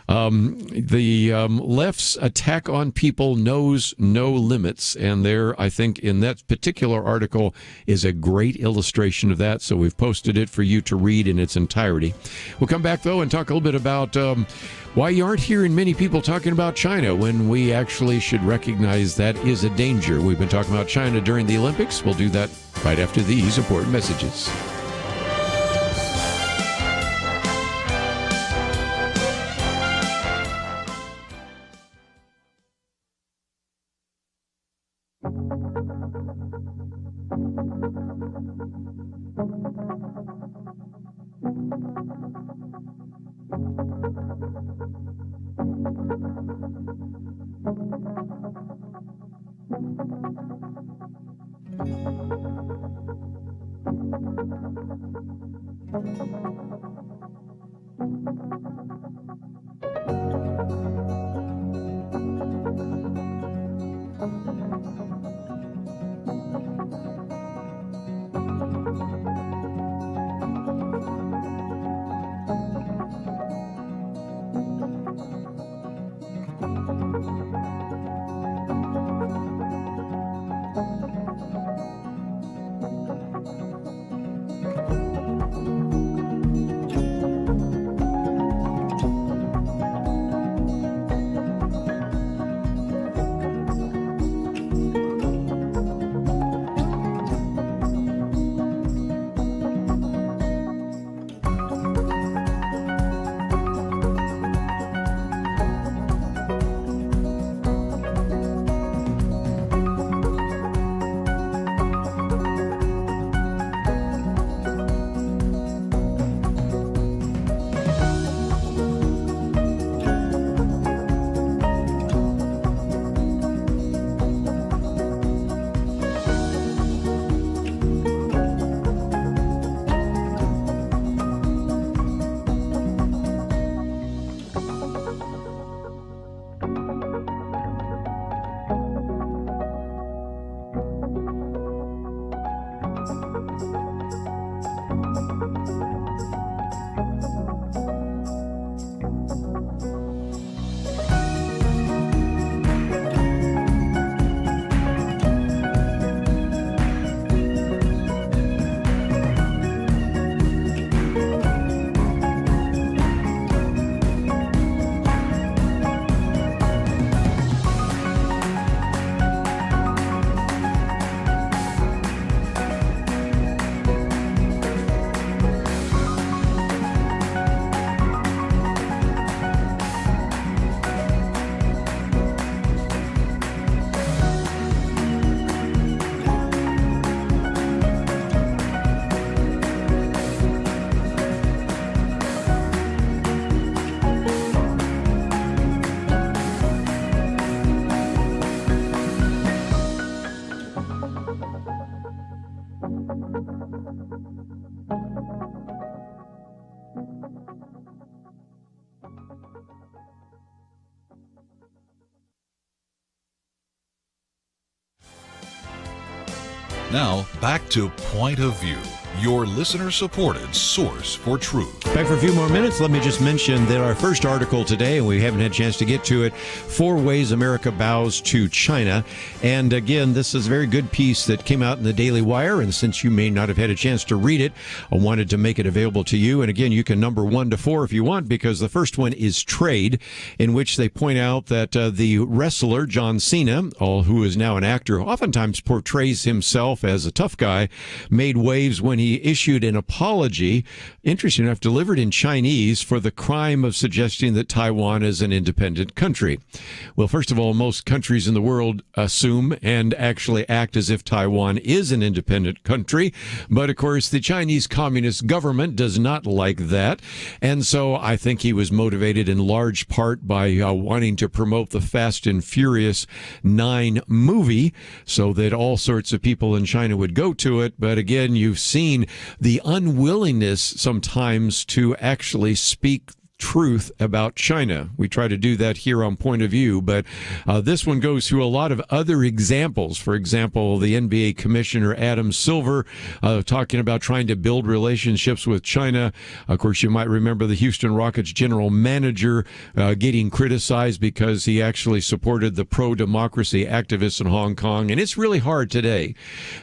The left's attack on people knows no limits, and there, I think, in that particular article is a great illustration of that, so we've posted it for you to read in its entirety. We'll come back, though, and talk a little bit about why you aren't hearing many people talking about China when we actually should recognize that is a danger. We've been talking about China during the Olympics. We'll do that right after these important messages. Now, back to Point of View, your listener-supported source for truth. Back for a few more minutes. Let me just mention that our first article today, and we haven't had a chance to get to it, 4 Ways America Bows to China. And again, this is a very good piece that came out in the Daily Wire, and since you may not have had a chance to read it, I wanted to make it available to you. And again, you can number 1 to 4 if you want, because the first one is Trade, in which they point out that the wrestler John Cena, who is now an actor, oftentimes portrays himself as a tough guy, made waves when he issued an apology, interesting enough, delivered in Chinese for the crime of suggesting that Taiwan is an independent country. Well, first of all, most countries in the world assume and actually act as if Taiwan is an independent country. But of course, the Chinese Communist government does not like that. And so I think he was motivated in large part by wanting to promote the Fast and Furious 9 movie so that all sorts of people in China would go to it. But again, you've seen the unwillingness sometimes to actually speak truth about China. We try to do that here on Point of View, but this one goes through a lot of other examples. For example, the NBA Commissioner Adam Silver talking about trying to build relationships with China. Of course, you might remember the Houston Rockets general manager getting criticized because he actually supported the pro-democracy activists in Hong Kong. And it's really hard today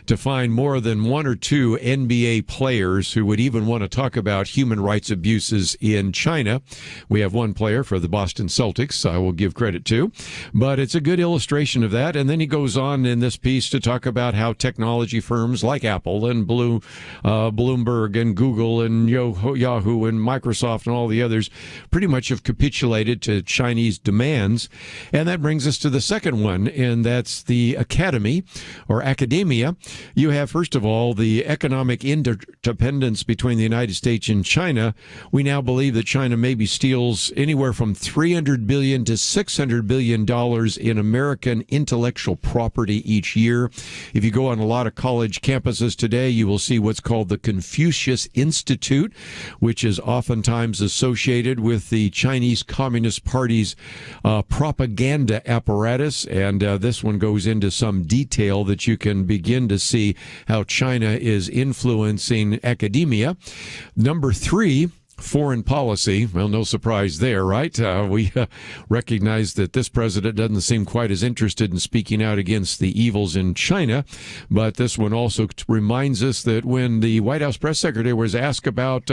to find more than one or two NBA players who would even want to talk about human rights abuses in China. We have one player for the Boston Celtics I will give credit to, but it's a good illustration of that. And then he goes on in this piece to talk about how technology firms like Apple and Bloomberg and Google and Yahoo and Microsoft and all the others pretty much have capitulated to Chinese demands. And that brings us to the second one, and that's the academy or academia. You have, first of all, the economic interdependence between the United States and China. We now believe that China maybe steals anywhere from $300 billion to $600 billion in American intellectual property each year. If you go on a lot of college campuses today, you will see what's called the Confucius Institute, which is oftentimes associated with the Chinese Communist Party's propaganda apparatus. And this one goes into some detail that you can begin to see how China is influencing academia. Number 3, foreign policy. Well, no surprise there, right? We recognize that this president doesn't seem quite as interested in speaking out against the evils in China. But this one also reminds us that when the White House press secretary was asked about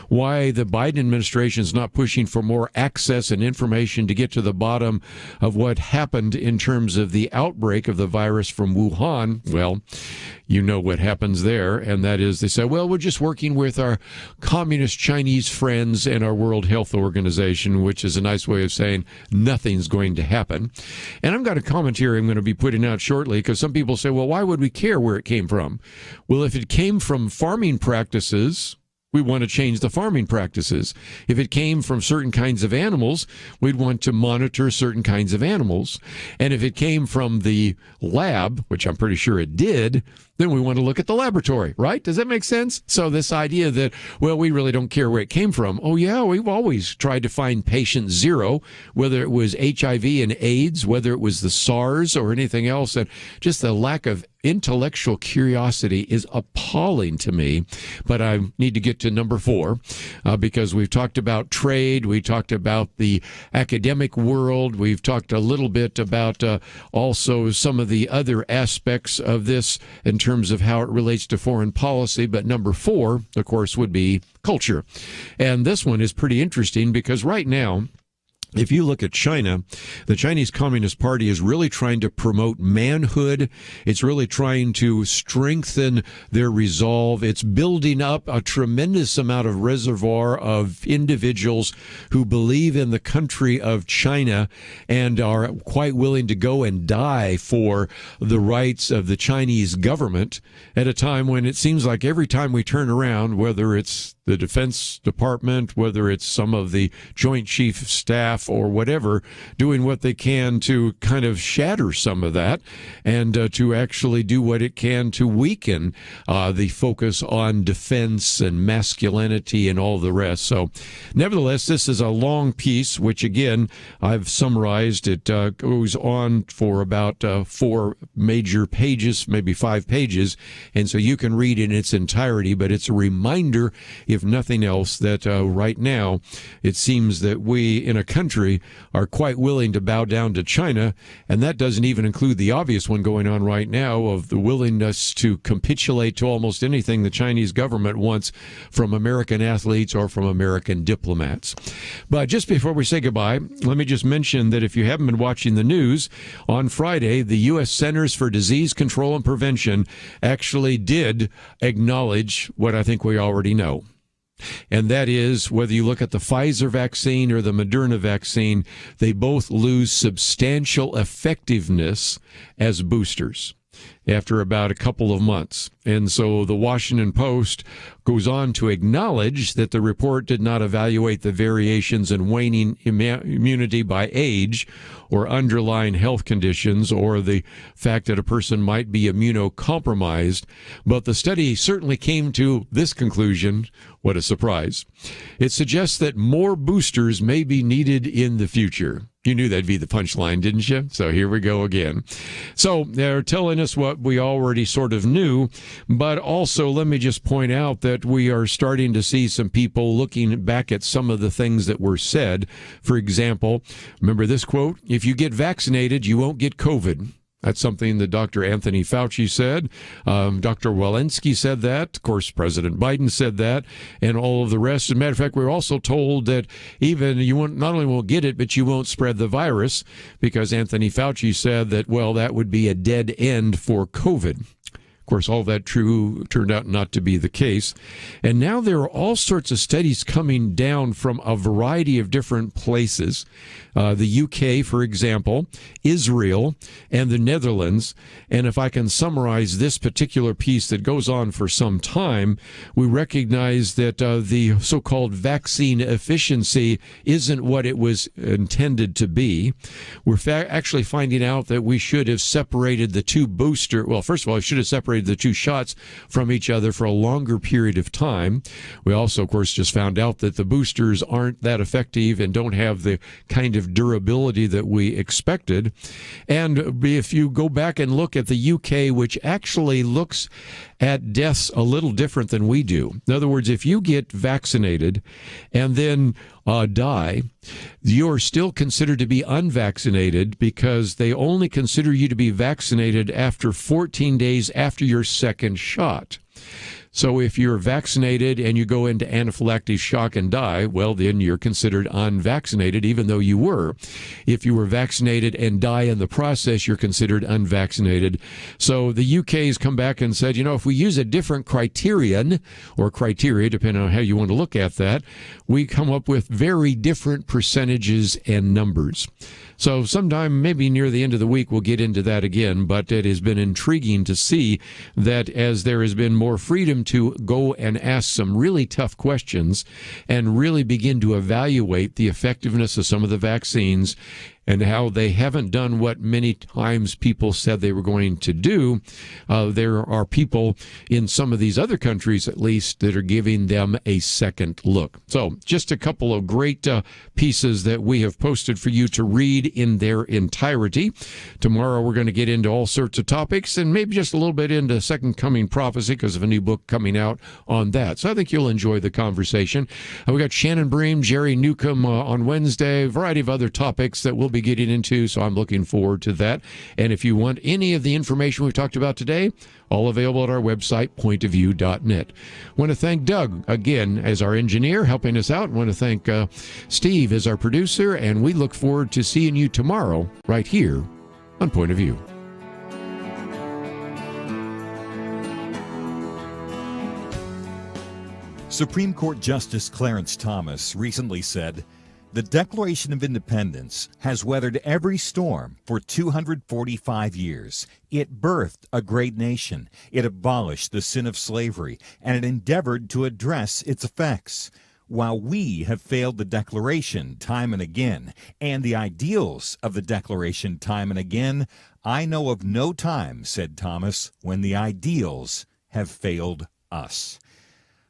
why the Biden administration is not pushing for more access and information to get to the bottom of what happened in terms of the outbreak of the virus from Wuhan, well, you know what happens there. And that is they say, well, we're just working with our communist Chinese friends and our World Health Organization, which is a nice way of saying nothing's going to happen. And I've got a commentary I'm going to be putting out shortly because some people say, well, why would we care where it came from? Well, if it came from farming practices, we want to change the farming practices. If it came from certain kinds of animals, we'd want to monitor certain kinds of animals. And if it came from the lab, which I'm pretty sure it did, then we want to look at the laboratory, right? Does that make sense? So this idea that, well, we really don't care where it came from. Oh, yeah, we've always tried to find patient zero, whether it was HIV and AIDS, whether it was the SARS or anything else. And just the lack of intellectual curiosity is appalling to me. But I need to get to number 4 because we've talked about trade. We talked about the academic world. We've talked a little bit about also some of the other aspects of this in terms of how it relates to foreign policy. But number 4, of course, would be culture. And this one is pretty interesting because right now, if you look at China, the Chinese Communist Party is really trying to promote manhood. It's really trying to strengthen their resolve. It's building up a tremendous amount of reservoir of individuals who believe in the country of China and are quite willing to go and die for the rights of the Chinese government at a time when it seems like every time we turn around, whether it's the Defense Department, whether it's some of the Joint Chief of Staff or whatever, doing what they can to kind of shatter some of that and to actually do what it can to weaken the focus on defense and masculinity and all the rest. So nevertheless, this is a long piece, which again, I've summarized. It goes on for about 4 major pages, maybe 5 pages. And so you can read in its entirety, but it's a reminder, if nothing else, that right now it seems that we in a country country are quite willing to bow down to China, and that doesn't even include the obvious one going on right now of the willingness to capitulate to almost anything the Chinese government wants from American athletes or from American diplomats. But just before we say goodbye, let me just mention that if you haven't been watching the news, on Friday, the U.S. Centers for Disease Control and Prevention actually did acknowledge what I think we already know. And that is, whether you look at the Pfizer vaccine or the Moderna vaccine, they both lose substantial effectiveness as boosters after about a couple of months. And so the Washington Post goes on to acknowledge that the report did not evaluate the variations in waning immunity by age or underlying health conditions or the fact that a person might be immunocompromised. But the study certainly came to this conclusion. What a surprise. It suggests that more boosters may be needed in the future. You knew that'd be the punchline, didn't you? So here we go again. So they're telling us what we already sort of knew, but also let me just point out that we are starting to see some people looking back at some of the things that were said. For example, remember this quote, "If you get vaccinated, you won't get COVID." That's something that Dr. Anthony Fauci said. Dr. Walensky said that. Of course, President Biden said that, and all of the rest. As a matter of fact, we're also told that even you won't, not only won't get it, but you won't spread the virus, because Anthony Fauci said that, well, that would be a dead end for COVID. Of course, all that turned out not to be the case. And now there are all sorts of studies coming down from a variety of different places. The UK, for example, Israel, and the Netherlands. And if I can summarize this particular piece that goes on for some time, we recognize that the so-called vaccine efficiency isn't what it was intended to be. We're actually finding out that we should have separated the two well, first of all, we should have separated the two shots from each other for a longer period of time. We also, of course, just found out that the boosters aren't that effective and don't have the kind of durability that we expected. And if you go back and look at the UK, which actually looks at deaths a little different than we do. In other words, if you get vaccinated and then die, you're still considered to be unvaccinated because they only consider you to be vaccinated after 14 days after your second shot. So if you're vaccinated and you go into anaphylactic shock and die, well, then you're considered unvaccinated, even though you were. If you were vaccinated and die in the process, you're considered unvaccinated. So the UK has come back and said, if we use a different criterion or criteria, depending on how you want to look at that, we come up with very different percentages and numbers. So sometime maybe near the end of the week, we'll get into that again. But it has been intriguing to see that as there has been more freedom to go and ask some really tough questions and really begin to evaluate the effectiveness of some of the vaccines and how they haven't done what many times people said they were going to do. There are people in some of these other countries, at least, that are giving them a second look. So just a couple of great pieces that we have posted for you to read in their entirety. Tomorrow we're going to get into all sorts of topics and maybe just a little bit into Second Coming Prophecy because of a new book coming out on that. So I think you'll enjoy the conversation. We got Shannon Bream, Jerry Newcomb on Wednesday, a variety of other topics that we'll be getting into, so I'm looking forward to that. And if you want any of the information we've talked about today, all available at our website, pointofview.net. I want to thank Doug again as our engineer helping us out. I want to thank Steve as our producer, and we look forward to seeing you tomorrow right here on Point of View. Supreme Court Justice Clarence Thomas recently said, "The Declaration of Independence has weathered every storm for 245 years. It birthed a great nation. It abolished the sin of slavery, and it endeavored to address its effects. While we have failed the Declaration time and again, and the ideals of the Declaration time and again, I know of no time," said Thomas, "when the ideals have failed us."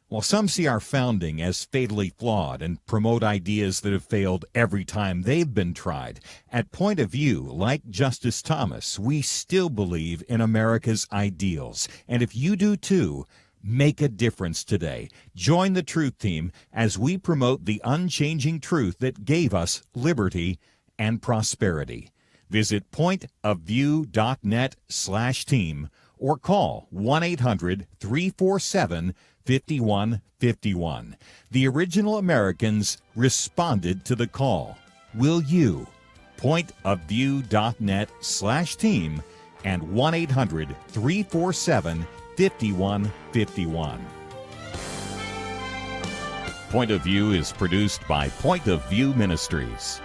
While some see our founding as fatally flawed and promote ideas that have failed every time they've been tried, at Point of View, like Justice Thomas, we still believe in America's ideals. And if you do too, Make a difference today. Join the Truth Team as we promote the unchanging truth that gave us liberty and prosperity. Visit pointofview.net/team or call 1-800-347-5151. The original Americans responded to the call. Will you? Pointofview.net/team and 1-800-347-5151. Point of View is produced by Point of View Ministries.